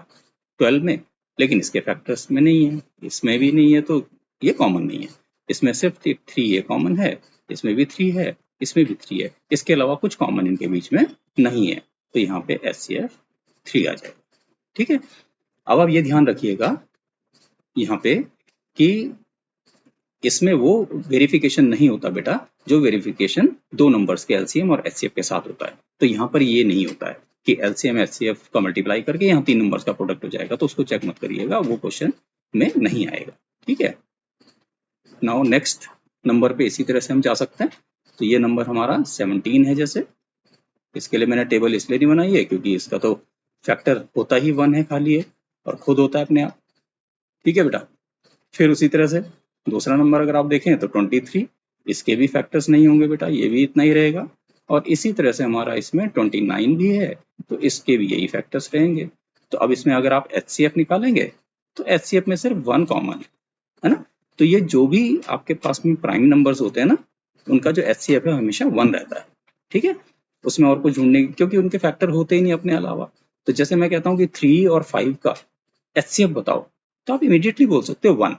12 में, लेकिन इसके फैक्टर्स में नहीं है, इसमें भी नहीं है, तो ये कॉमन नहीं है। इसमें सिर्फ 3 ये कॉमन है, इसमें भी 3 है, इसमें भी 3 है, इसके अलावा कुछ कॉमन इनके बीच में नहीं है, तो यहाँ पे एचसीएफ 3 आ जाएगा। ठीक है, अब आप ये ध्यान रखिएगा यहाँ पे कि इसमें वो वेरिफिकेशन नहीं होता बेटा जो वेरिफिकेशन दो नंबर्स के एलसीएम और एचसीएफ के साथ होता है। तो यहाँ पर ये नहीं होता है कि एलसीएम एचसीएफ का मल्टीप्लाई करके यहाँ 3 नंबर्स का प्रोडक्ट हो जाएगा, तो उसको चेक मत करिएगा, वो क्वेश्चन में नहीं आएगा। ठीक है, नाउ नेक्स्ट नंबर पे इसी तरह से हम जा सकते हैं। तो ये नंबर हमारा 17 है, जैसे इसके लिए मैंने टेबल इसलिए नहीं बनाई है क्योंकि इसका तो फैक्टर होता ही 1 है खाली है और खुद होता है अपने आप। ठीक है बेटा, फिर उसी तरह से दूसरा नंबर अगर आप देखें तो 23, इसके भी फैक्टर्स नहीं होंगे बेटा, ये भी इतना ही रहेगा। और इसी तरह से हमारा इसमें 29 भी है, तो इसके भी यही फैक्टर्स रहेंगे। तो अब इसमें अगर आप एचसीएफ निकालेंगे तो एचसीएफ में सिर्फ 1 कॉमन है ना, तो ये जो भी आपके पास में प्राइम नंबर्स होते हैं ना उनका जो एचसीएफ है हमेशा 1 रहता है। ठीक है, उसमें और कुछ ढूंढने क्योंकि उनके फैक्टर होते ही नहीं अपने अलावा। तो जैसे मैं कहता हूँ कि 3 और 5 का एचसीएफ बताओ, तो आप इमीडिएटली बोल सकते हो 1।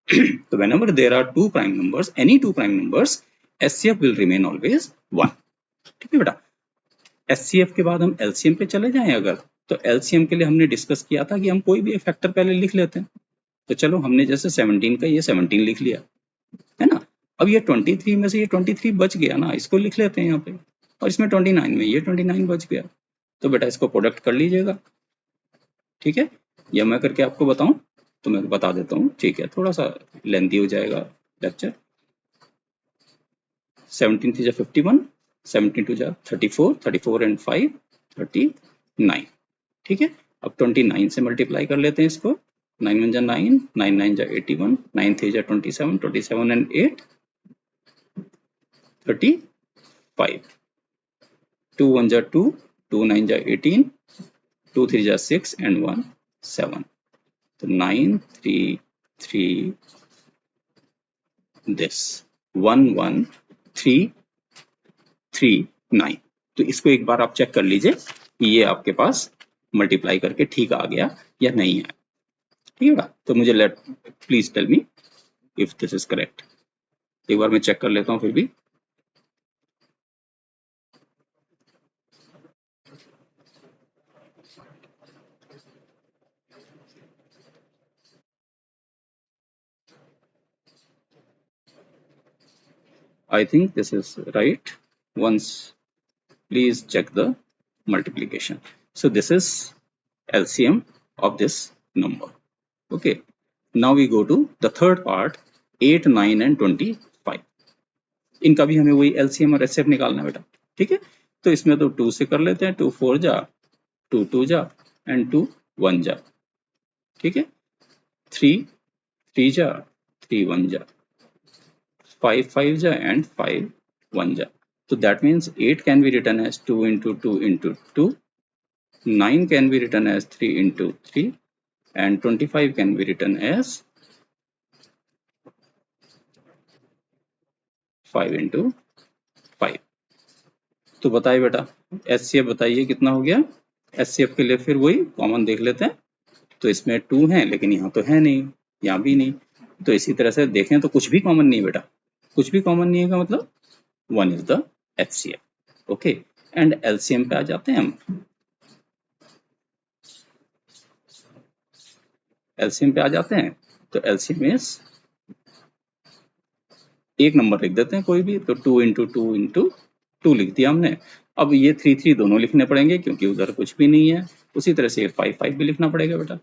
So whenever there are two prime numbers, any two prime numbers, HCF will remain always 1. ठीक है बेटा, HCF के बाद हम LCM पे चले जाएं अगर, तो LCM के लिए हमने डिस्कस किया था कि हम कोई भी एक फैक्टर पहले लिख लेते हैं। तो चलो हमने जैसे 17 का ये 17 लिख लिया है ना। अब ये 23 में से ये 23 बच गया ना, इसको लिख लेते हैं यहाँ पे, और इसमें 29 में ये 29 बच गया, तो बेटा इसको प्रोडक्ट कर लीजिएगा। ठीक है, या मैं करके आपको बताऊं तो मैं बता देता हूँ, ठीक है, थोड़ा सा लेंथी हो जाएगा लेक्चर। 17 3 जा 51, 17 2 जा 34, 34 एंड 5 39। ठीक है, अब 29 से मल्टीप्लाई कर लेते हैं इसको, 9 1 जा 9, 9 9 जा 81, 9 3 जा 27, 27 एंड 8 35, 2 1 जा 2, 2 9 जा 18, 2 3 जा 6 एंड 1 7, तो 9 3 3 this 1 1 3 3 9। तो इसको एक बार आप चेक कर लीजिए कि ये आपके पास मल्टीप्लाई करके ठीक आ गया या नहीं है। ठीक है, तो मुझे let please tell me if this is correct. एक बार मैं चेक कर लेता हूँ फिर भी। I think this is right. Once please check the multiplication. So this is LCM of this number. Okay, now we go to the third part, 8 9 and 25। इनका भी हमें वही LCM और HCF निकालना है बेटा। ठीक है, तो इसमें तो 2 से कर लेते हैं, 2 4 जा, 2 2 जा एंड 2 1 जा। ठीक है, 3 3 जा, 3 1 जा, 5 5 जा एंड 5 1 जा। So that means 8 can be written as 2 into 2 into 2, 9 can be written as 3 into 3 and 25 can be written as 5 into 5। तो बताइए बेटा HCF बताइए कितना हो गया। HCF के लिए फिर वही कॉमन देख लेते हैं, तो इसमें 2 है लेकिन यहाँ तो है नहीं, यहाँ भी नहीं, तो इसी तरह से देखें तो कुछ भी कॉमन नहीं है बेटा, कुछ भी कॉमन नहीं है का मतलब 1 is the HCF। Okay, and LCM पे आ जाते हैं हम। एलसीएम पे आ जाते हैं, तो एलसीएम इज, एक नंबर लिख देते हैं कोई भी, तो 2 इंटू 2 इंटू 2 लिख दिया हमने। अब ये 3 3 दोनों लिखने पड़ेंगे क्योंकि उधर कुछ भी नहीं है। उसी तरह से 5 5 भी लिखना पड़ेगा बेटा।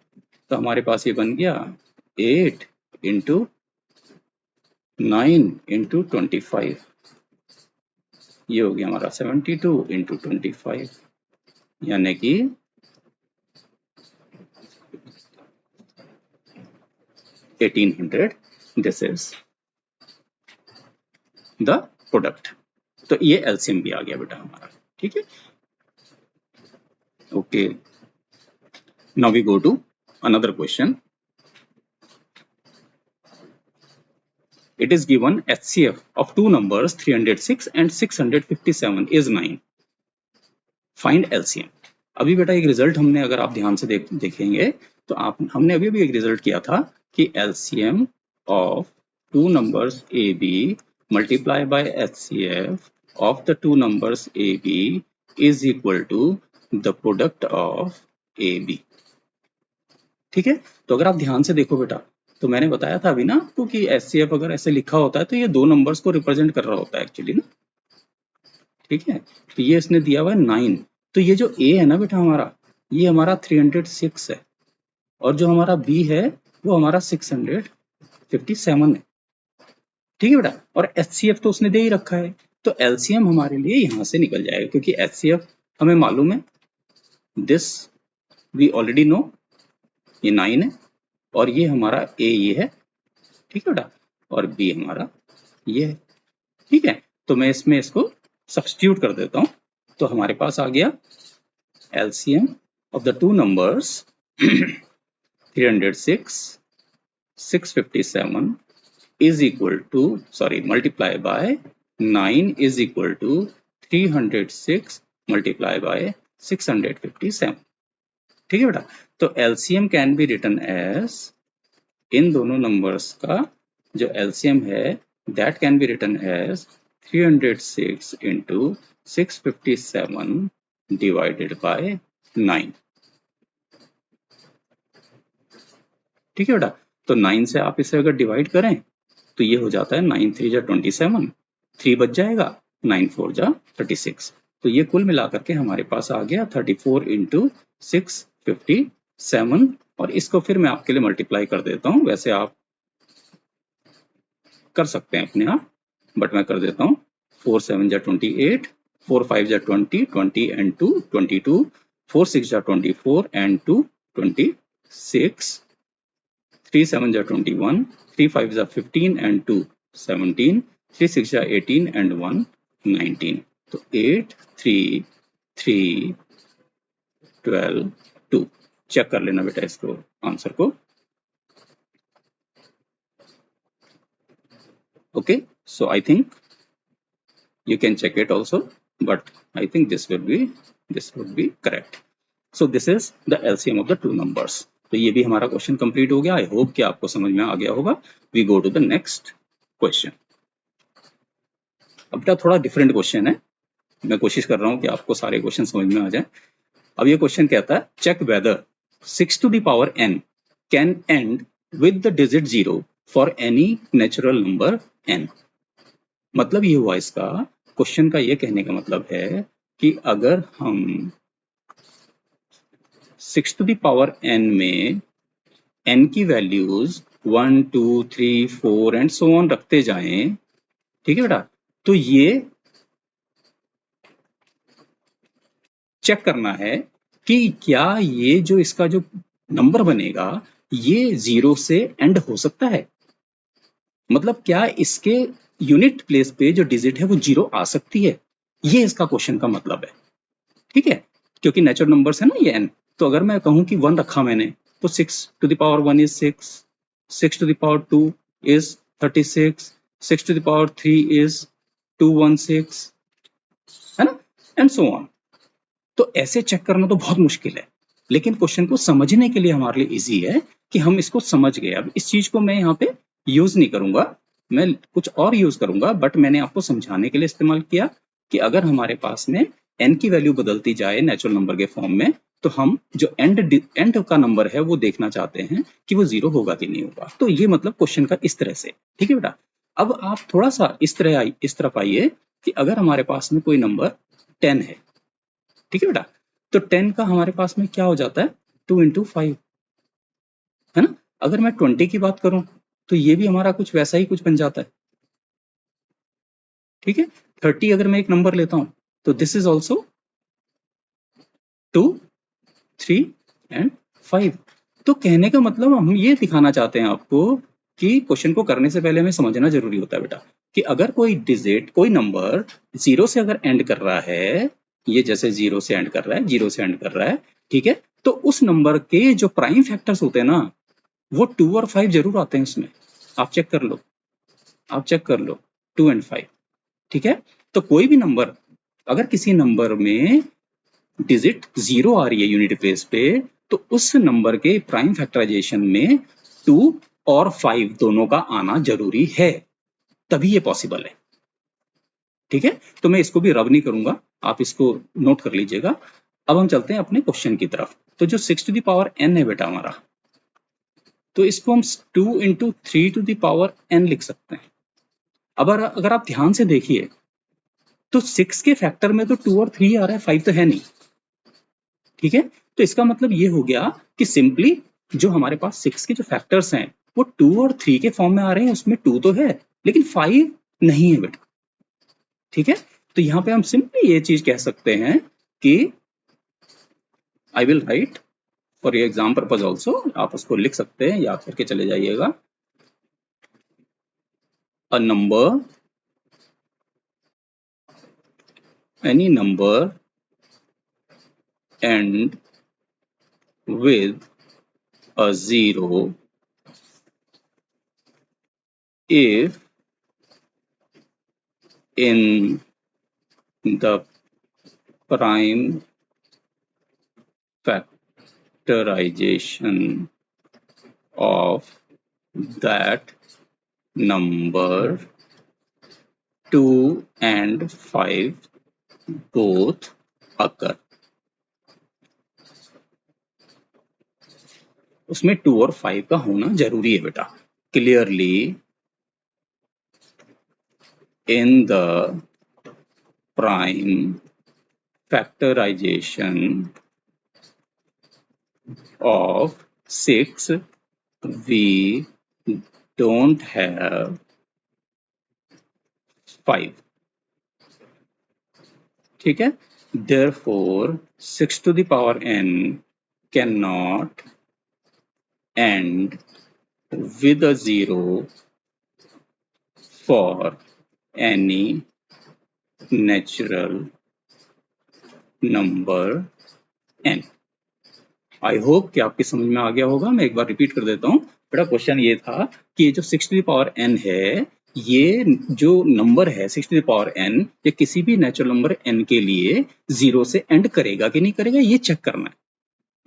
तो हमारे पास ये बन गया 8 इंटू 9 इंटू 25, ये हो गया हमारा 72 इंटू 25, यानी कि 1800। This is the product. तो ये एलसीएम भी आ गया बेटा हमारा, ठीक है। Okay, now we go to another question. It is given HCF of two numbers 306 and 657 is 9. Find LCM. अभी बेटा एक रिजल्ट हमने, अगर आप ध्यान से देखेंगे तो हमने अभी भी एक रिजल्ट किया था कि LCM of two numbers AB multiply by HCF of the two numbers AB is equal to the product of AB. ठीक है। तो अगर आप ध्यान से देखो बेटा, तो मैंने बताया था अभी ना आपको कि एचसीएफ अगर ऐसे लिखा होता है तो ये दो नंबर्स को रिप्रेजेंट कर रहा होता है एक्चुअली ना, ठीक है। तो ये इसने दिया हुआ है 9, तो ये जो ए है ना बेटा हमारा, ये हमारा 306 है, और जो हमारा बी है वो हमारा 657 है, ठीक है बेटा। और एचसीएफ तो उसने दे ही रखा है, तो एलसीएम हमारे लिए यहाँ से निकल जाएगा, क्योंकि एचसीएफ हमें मालूम है, दिस वी ऑलरेडी नो, ये 9 है, और ये हमारा ए ये है, ठीक है बेटा, और बी हमारा ये है, ठीक है। तो मैं इसमें इसको सब्स्टिट्यूट कर देता हूं, तो हमारे पास आ गया LCM of the two numbers 306 657 is equal to, sorry, multiply by 9 is equal to 306 multiply by 657, ठीक है बेटा। तो LCM can be written as, इन दोनों नंबर्स का जो एलसीएम है that can be written as 306 into 657 divided by 9, ठीक है बेटा। तो 9 से आप इसे अगर डिवाइड करें तो ये हो जाता है 9 3 जा 27, 3 बच जाएगा, 9 4 जा 36, तो ये कुल मिलाकर के हमारे पास आ गया 34 इंटू 657, और इसको फिर मैं आपके लिए मल्टीप्लाई कर देता हूं, वैसे आप कर सकते हैं अपने आप, बट मैं कर देता हूं। 4 7 जा 28, 4 5 जा 20, 20 and 2 22, 4 6 जा 24 and 2 26, 3 7 जा 21, 3 5 जा 15 and 2 17, 3 6 जा 18 and 1 19, तो 8 3 3 12 2। चेक कर लेना बेटा इसको, आंसर को। Okay, so I think you can check it also, but I think this would be correct. So this is the LCM of the two numbers. तो ये भी हमारा क्वेश्चन कंप्लीट हो गया। आई होप कि आपको समझ में आ गया होगा। We go to the next question. अब थोड़ा डिफरेंट क्वेश्चन है, मैं कोशिश कर रहा हूँ कि आपको सारे क्वेश्चन समझ में आ जाए। अब ये क्वेश्चन कहता है, check whether 6 to the power n can end with the digit 0 for any natural number n। मतलब ये हुआ इसका क्वेश्चन का, ये कहने का मतलब है कि अगर हम 6 to the power n में n की वैल्यूज 1 2 3 4 एंड सो ऑन रखते जाएं, ठीक है बेटा, तो ये चेक करना है कि क्या ये जो इसका जो नंबर बनेगा ये 0 से एंड हो सकता है, मतलब क्या इसके यूनिट प्लेस पे जो डिजिट है वो 0 आ सकती है, ये इसका क्वेश्चन का मतलब है, ठीक है। क्योंकि नेचुरल नंबर्स है ना ये n, तो अगर मैं कहूं कि 1 रखा मैंने, तो 6 to the power 1 is 6, 6 to the power 2 is 36, 6 to the power 3 is 216, है ना, एंड सो ऑन। तो ऐसे चेक करना तो बहुत मुश्किल है, लेकिन क्वेश्चन को समझने के लिए हमारे लिए इजी है कि हम इसको समझ गए। अब इस चीज को मैं यहाँ पे यूज नहीं करूंगा, मैं कुछ और यूज करूंगा, बट मैंने आपको समझाने के लिए इस्तेमाल किया कि अगर हमारे पास में n की वैल्यू बदलती जाए नेचुरल नंबर के फॉर्म में, तो हम जो एंड का नंबर है वो देखना चाहते हैं कि वो 0 होगा कि नहीं होगा। तो ये मतलब क्वेश्चन का इस तरह से, ठीक है बेटा। अब आप थोड़ा सा इस तरफ आइए कि अगर हमारे पास में कोई नंबर 10 है, ठीक है बेटा, तो 10 का हमारे पास में क्या हो जाता है, 2 into 5, है ना। अगर मैं 20 की बात करूं तो ये भी हमारा कुछ वैसा ही कुछ बन जाता है, ठीक है। 30 अगर मैं एक नंबर लेता हूं तो दिस इज ऑल्सो 2, 3 एंड 5। तो कहने का मतलब हम ये दिखाना चाहते हैं आपको कि क्वेश्चन को करने से पहले हमें समझना जरूरी होता है बेटा कि अगर कोई डिजिट, कोई नंबर 0 से अगर एंड कर रहा है, ये जैसे 0 से एंड कर रहा है, 0 से एंड कर रहा है, ठीक है, तो उस नंबर के जो प्राइम फैक्टर्स होते हैं ना, वो 2 और 5 जरूर आते हैं उसमें। आप चेक कर लो, आप चेक कर लो, 2 and 5, ठीक है। तो कोई भी नंबर, अगर किसी नंबर में डिजिट 0 आ रही है यूनिट प्लेस पे, तो उस नंबर के प्राइम फैक्टराइजेशन में 2 और 5 दोनों का आना जरूरी है, तभी ये पॉसिबल है, ठीक है। तो मैं इसको भी रब नहीं करूंगा, आप इसको नोट कर लीजिएगा। अब हम चलते हैं अपने क्वेश्चन की तरफ। तो जो 6 to the power n है बेटा हमारा, तो इसको हम 2 into 3 to the power n लिख सकते हैं। अब अगर आप ध्यान से देखिए तो 6 के फैक्टर में तो 2 और 3 आ रहा है, 5 तो है नहीं, ठीक है। तो इसका मतलब ये हो गया कि सिंपली जो हमारे पास 6 के जो फैक्टर्स हैं वो 2 और 3 के फॉर्म में आ रहे हैं, उसमें 2 तो है लेकिन 5 नहीं है बेटा, ठीक है। तो यहाँ पे हम सिंपली ये चीज कह सकते हैं कि I will write for your exam purpose also, आप उसको लिख सकते हैं, याद करके चले जाइएगा। A number, any number and with a 0 if in the prime factorization of that number 2 and 5 both occur। उसमें 2 और 5 का होना जरूरी है बेटा। Clearly in the prime factorization of 6 we don't have 5, ठीक है। therefore 6 to the power n cannot end with a 0 for any natural number n। I hope कि आपकी समझ में आ गया होगा। मैं एक बार रिपीट कर देता हूँ बेटा। क्वेश्चन ये था कि ये जो 6 to the power n है, ये जो नंबर है 6 to the power n, ये किसी भी नेचुरल नंबर n के लिए 0 से एंड करेगा कि नहीं करेगा, ये चेक करना है।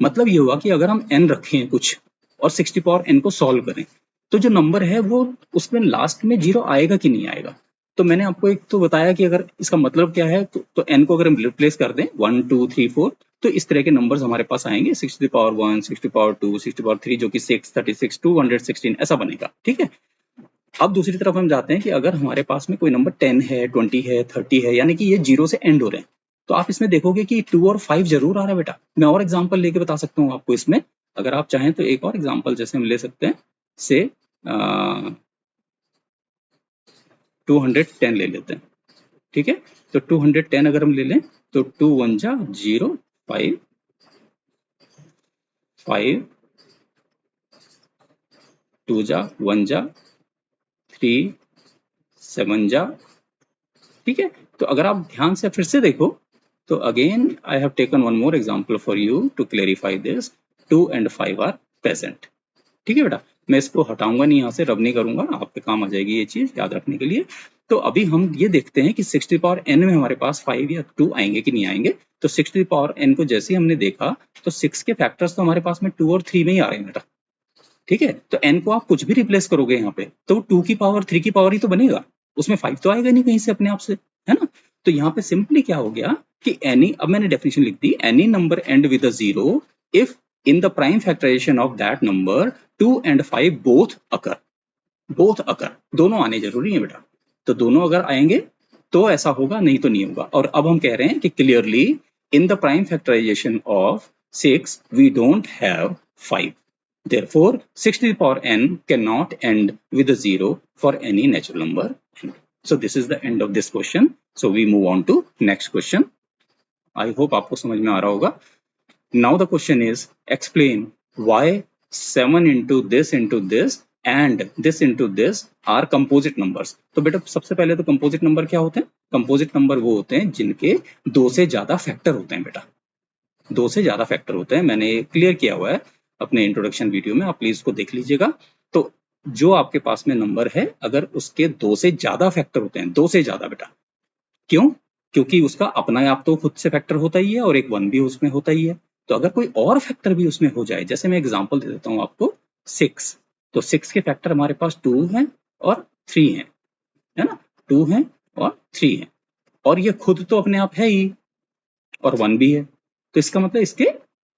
मतलब ये हुआ कि अगर हम n रखें कुछ और 6 to the power n को सॉल्व करें, तो जो नंबर है वो उसमें लास्ट में 0 आएगा कि नहीं आएगा। तो मैंने आपको एक तो बताया कि अगर इसका मतलब क्या है, तो n को अगर हम रिप्लेस कर दें 1 2 3 4, तो इस तरह के नंबर्स हमारे पास आएंगे, 6 to the power 1, 6 to the power 2, 6 to the power 3, जो कि 6, 36, 216 ऐसा बनेगा, ठीक है। अब दूसरी तरफ हम जाते हैं कि अगर हमारे पास में कोई नंबर 10 है, 20 है, 30 है, यानी कि ये 0 से एंड हो रहे हैं, तो आप इसमें देखोगे कि 2 और 5 जरूर आ रहा है बेटा। मैं और एग्जांपल लेके बता सकता हूँ आपको इसमें, अगर आप चाहें तो एक और एग्जांपल जैसे हम ले सकते हैं, से 210 ले लेते हैं, ठीक है। तो 210 अगर हम ले लें तो 2 1 जा 0, 5 5 2 जा 1 जा 3 7 जा, ठीक है। तो अगर आप ध्यान से फिर से देखो तो again I have taken one more example for you to clarify this, 2 and 5 are present, ठीक है बेटा। मैं इसको हटाऊंगा नहीं, यहाँ से रब नहीं करूंगा, आपके काम आ जाएगी ये चीज याद रखने के लिए। तो अभी हम ये देखते हैं कि 6 to the power n में हमारे पास 5 या 2 आएंगे कि नहीं आएंगे। तो 6 to the power n को जैसे ही हमने देखा तो 6 के फैक्टर्स तो हमारे पास में 2 और 3 में ही आ रहे हैं बेटा, ठीक है। तो n को आप कुछ भी रिप्लेस करोगे यहाँ पे तो 2 की पावर 3 की पावर ही तो बनेगा, उसमें 5 तो आएगा नहीं कहीं से अपने आप से, है ना। तो यहाँ पे सिंपली क्या हो गया कि एनी, अब मैंने डेफिनेशन लिख दी, any number end with a zero if in the prime factorisation of that number 2 and 5 both occur, both occur, दोनों आने जरूरी है बेटा। तो दोनों अगर आएंगे तो ऐसा होगा, नहीं तो नहीं होगा। और अब हम कह रहे हैं कि clearly in the prime factorisation of 6 we don't have 5, therefore 6 to the power n cannot end with a 0 for any natural number n. So this is the end of this question. So we move on to next question. I hope आपको समझ में आ रहा होगा। Now the question is explain why 7 into this and this into this are composite numbers. तो बेटा सबसे पहले तो composite number क्या होते हैं? Composite number वो होते हैं जिनके दो से ज्यादा फैक्टर होते हैं बेटा, दो से ज्यादा फैक्टर होते हैं। मैंने क्लियर किया हुआ है अपने इंट्रोडक्शन वीडियो में, आप प्लीज उसको देख लीजिएगा। तो जो आपके पास में नंबर है अगर उसके दो से ज्यादा फैक्टर होते हैं, दो से ज्यादा बेटा, क्यों? क्योंकि उसका अपना आप तो खुद से फैक्टर होता ही है और एक 1 भी उसमें होता ही है। तो अगर कोई और फैक्टर भी उसमें हो जाए, जैसे मैं एग्जांपल दे देता हूँ आपको 6, तो 6 के फैक्टर हमारे पास 2 हैं और 3 हैं, है ना, 2 हैं और 3 हैं, और ये खुद तो अपने आप है ही और 1 भी है, तो इसका मतलब इसके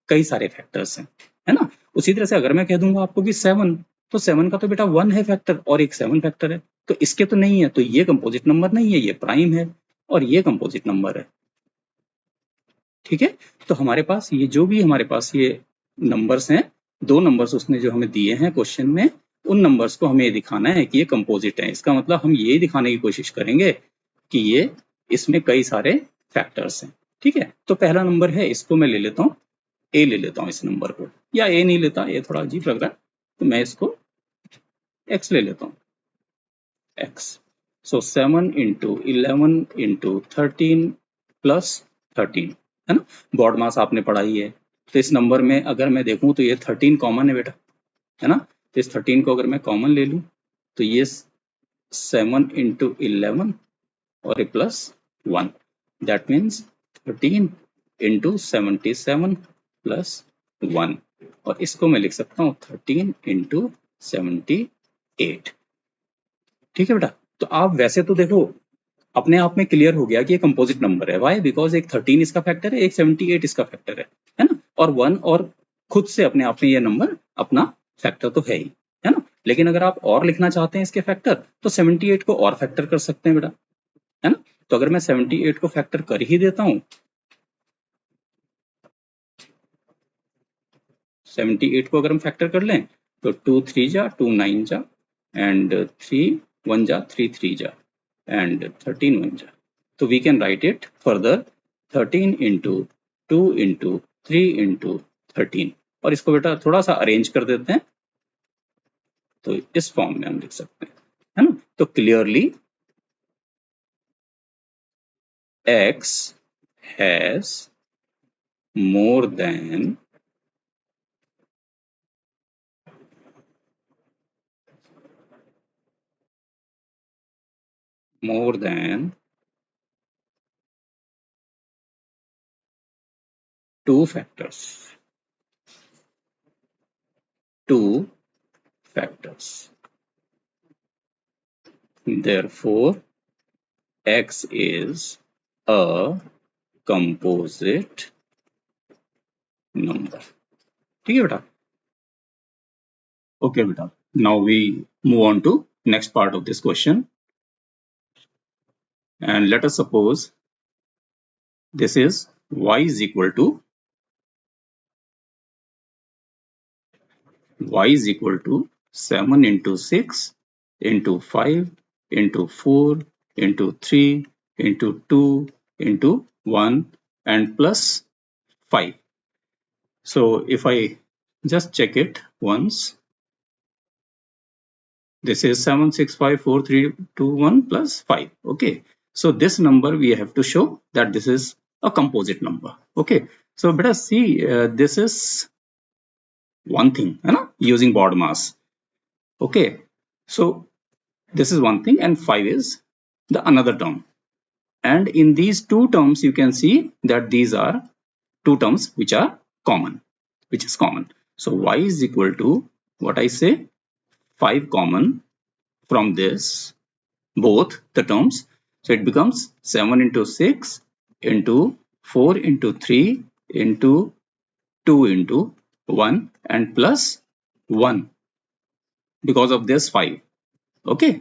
कई सारे फैक्टर्स हैं, है ना। उसी तरह से अगर मैं कह दूंगा आपको कि 7, तो 7 का तो बेटा 1 है फैक्टर और एक 7 फैक्टर है, तो इसके तो नहीं है, तो ये कंपोजिट नंबर नहीं है, ये प्राइम है और ये कंपोजिट नंबर है। ठीक है, तो हमारे पास ये जो भी हमारे पास ये नंबर्स हैं, दो नंबर्स उसने जो हमें दिए हैं क्वेश्चन में, उन नंबर्स को हमें दिखाना है कि ये कंपोजिट है। इसका मतलब हम ये दिखाने की कोशिश करेंगे कि ये इसमें कई सारे फैक्टर्स हैं। ठीक है, तो पहला नंबर है, इसको मैं ले लेता हूँ, ए ले लेता हूँ इस नंबर को, या ए नहीं लेता, ये थोड़ा अजीब लग रहा है, तो मैं इसको एक्स ले लेता हूँ, एक्स। सो 7 into 11 into 13 प्लस 13, है ना। बॉड मास आपने पढ़ा ही है, तो इस नंबर में अगर मैं देखूं तो ये 13 कॉमन है बेटा, है ना। तो इस 13 को अगर मैं कॉमन ले लूं तो ये 7 into 11 और ये plus 1, that means 13 into 77 plus 1, और इसको मैं लिख सकता हूँ 13 into 78। ठीक है बेटा, तो आप वैसे तो देखो अपने आप में क्लियर हो गया कि ये कंपोजिट नंबर है। वाई? बिकॉज एक 13 इसका फैक्टर है, एक 78 इसका फैक्टर है ना, और 1 और खुद से अपने आप में ये नंबर अपना फैक्टर तो है ही, है ना। लेकिन अगर आप और लिखना चाहते हैं इसके फैक्टर, तो 78 को और फैक्टर कर सकते हैं बेटा, है ना। तो अगर मैं 78 को फैक्टर कर ही देता हूँ, 78 को अगर हम फैक्टर कर लें तो 2 3 जा 2 9 जा एंड 3 1 जा 3 3 जा एंड 13 1 जा, तो we can write it further 13 into 2 into 3 into 13, और इसको बेटा थोड़ा सा अरेंज कर देते हैं तो इस फॉर्म में हम लिख सकते हैं, है ना। तो clearly x has more than two factors, two factors. Therefore, x is a composite number. ठीक है बेटा, okay बेटा, now we move on to next part of this question, and let us suppose this is y is equal to 7 into 6 into 5 into 4 into 3 into 2 into 1 and plus 5. So if I just check it once, this is 7 6 5 4 3 2 1 plus 5. Okay, so this number we have to show that this is a composite number. Okay, so better see, this is one thing, है ना, using board mass. Okay, so this is one thing and 5 is the another term, and in these two terms you can see that these are two terms which are common, which is common. So y is equal to what I say, 5 common from this both the terms. So it becomes 7 into 6 into 4 into 3 into 2 into 1 and plus 1 because of this 5. Okay,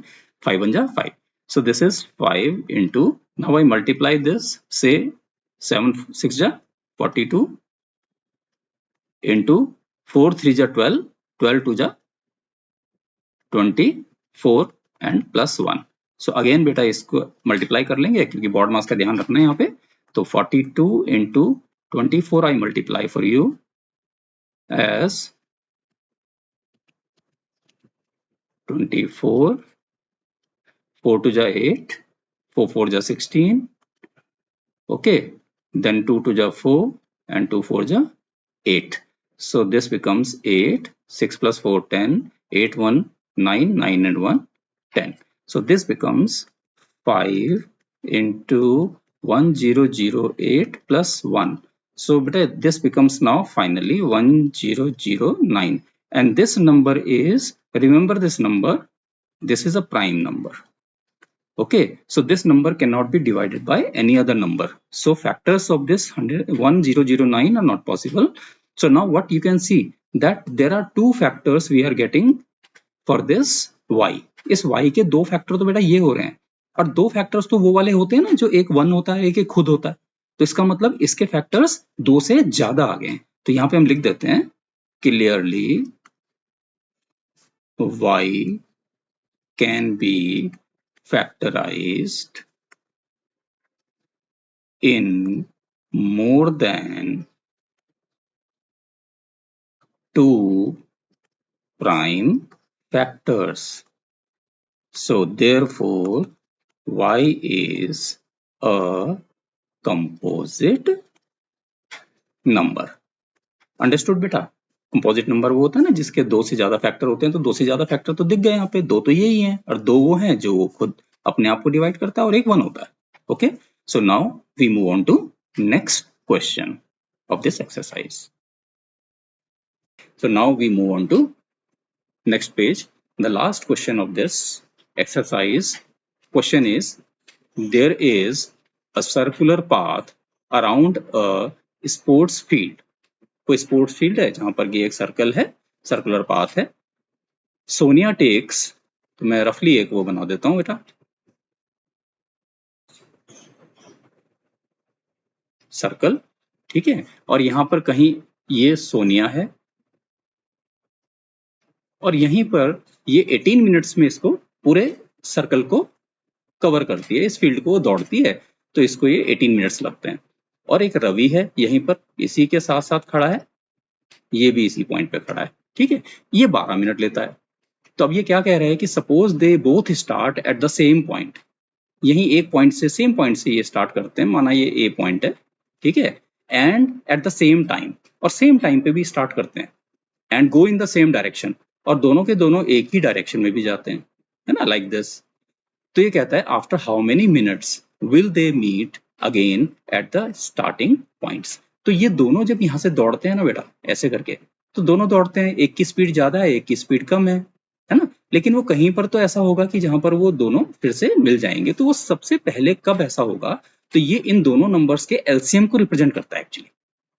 5 1 ja 5. So this is 5 into, now I multiply this, say 7 6 ja 42 into 4 3 ja 12, 12 2 ja 24 and plus 1. So again बेटा इसको multiply कर लेंगे क्योंकि baud मास का ध्यान रखना है यहाँ पे. तो 42 into 24 I multiply for you as 24, 4 2 जा 8, 4 4 जा 16, okay, then 2 2 ja 4 and 2 4 ja 8. So this becomes 8, 6 plus 4 10, 8 1 9, 9 and 1 10. So this becomes 5 into 1008 plus 1. So this becomes now finally 1009, and this number is, remember this number, this is a prime number. Okay, so this number cannot be divided by any other number. So factors of this 1009 are not possible. So now what you can see, that there are two factors we are getting for this y. इस y के दो factor तो बेटा ये हो रहे हैं, और दो फैक्टर्स तो वो वाले होते हैं ना जो एक 1 होता है, एक खुद होता है. तो इसका मतलब इसके फैक्टर्स 2 से ज्यादा आ गए हैं. तो यहाँ पे हम लिख देते हैं clearly y can be factorized in more than 2 prime factors. So therefore y is a composite number. Understood बेटा? कंपोजिट नंबर वो होता है ना जिसके 2 से ज्यादा फैक्टर होते हैं. तो 2 से ज्यादा फैक्टर तो दिख गए यहाँ पे, 2 तो यही हैं और 2 वो हैं जो वो खुद अपने आप को डिवाइड करता है और एक 1 होता है. Okay, so now we move on to next question of this exercise. So now we move on to next page. The last question of this exercise question is, there is a circular path around a sports field. कोई sports field है जहां पर ये एक circle है, circular path है. Sonia takes, तो मैं रफली एक वो बना देता हूं बेटा, सर्कल, ठीक है. और यहां पर कहीं ये सोनिया है और यहीं पर ये 18 मिनट्स में इसको पूरे सर्कल को कवर करती है, इस फील्ड को दौड़ती है. तो इसको ये 18 मिनट्स लगते हैं. और एक रवि है यहीं पर इसी के साथ साथ खड़ा है, ये भी इसी पॉइंट पे खड़ा है, ठीक है. ये 12 मिनट लेता है. तो अब ये क्या कह रहे हैं कि suppose they both start at the same point. यही एक पॉइंट से, सेम पॉइंट से ये स्टार्ट करते हैं, माना ये ए पॉइंट है, ठीक है, and at the same time, और सेम टाइम पे भी स्टार्ट करते हैं, and go in the same direction, और दोनों के दोनों एक ही डायरेक्शन में भी जाते हैं, है ना, लाइक दिस. तो ये कहता है after how many minutes will they meet again at the starting points. तो ये दोनों जब यहाँ से दौड़ते हैं ना बेटा, ऐसे करके, तो दोनों दौड़ते हैं, एक की स्पीड ज्यादा है, एक की स्पीड कम है ना. लेकिन वो कहीं पर तो ऐसा होगा कि जहां पर वो दोनों फिर से मिल जाएंगे. तो वो सबसे पहले कब ऐसा होगा, तो ये इन दोनों नंबर्स के एलसीएम को रिप्रेजेंट करता है एक्चुअली,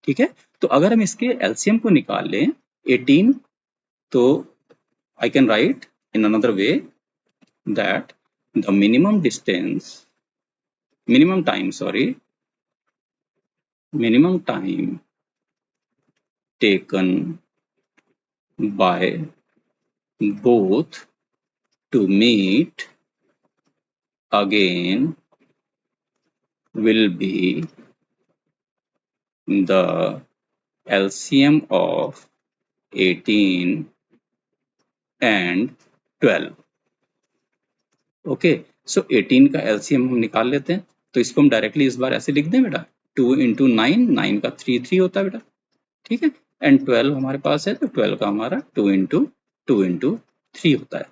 ठीक है. तो अगर हम इसके एलसीएम को निकाल लें 18, तो I can write in another way that the minimum time taken by both to meet again will be the LCM of 18 and 12. Okay, सो 18 का LCM हम निकाल लेते हैं. तो इसको हम डायरेक्टली इस बार ऐसे लिख दें बेटा, 2 इंटू 9, 9 का 3 होता है बेटा, ठीक है, एंड 12 हमारे पास है, तो 12 का हमारा 2 इंटू 3 होता है,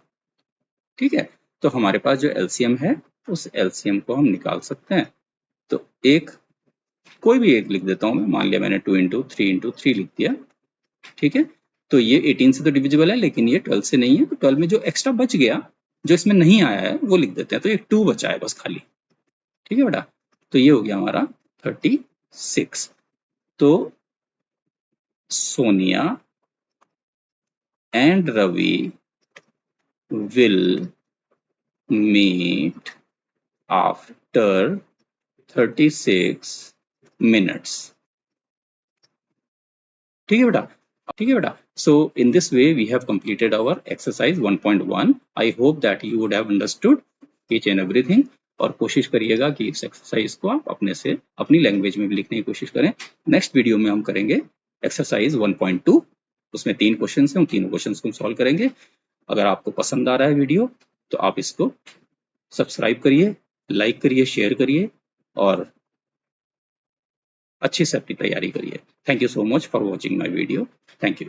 ठीक है. तो हमारे पास जो LCM है उस LCM को हम निकाल सकते हैं. तो एक कोई भी एक लिख देता हूं मैं, मान लिया मैंने 2 इंटू 3 लिख दिया, ठीक है. तो ये 18 से तो डिविजिबल है लेकिन ये 12 से नहीं है. तो 12 में जो एक्स्ट्रा बच गया, जो इसमें नहीं आया है, वो लिख देते हैं. तो ये 2 बचा है बस खाली, ठीक है बेटा, तो ये हो गया हमारा 36। तो Sonia and Ravi will meet after 36 minutes. ठीक है बेटा, ठीक है बेटा. So in this way we have completed our exercise 1.1. I hope that you would have understood each and everything. और कोशिश करिएगा कि इस एक्सरसाइज को आप अपने से अपनी लैंग्वेज में भी लिखने की कोशिश करें. नेक्स्ट वीडियो में हम करेंगे एक्सरसाइज 1.2. उसमें 3 क्वेश्चन हैं, उन तीनों क्वेश्चन को हम सॉल्व करेंगे. अगर आपको पसंद आ रहा है वीडियो तो आप इसको सब्सक्राइब करिए, लाइक करिए, शेयर करिए और अच्छी से अपनी तैयारी करिए. Thank you so much for watching my video. Thank you.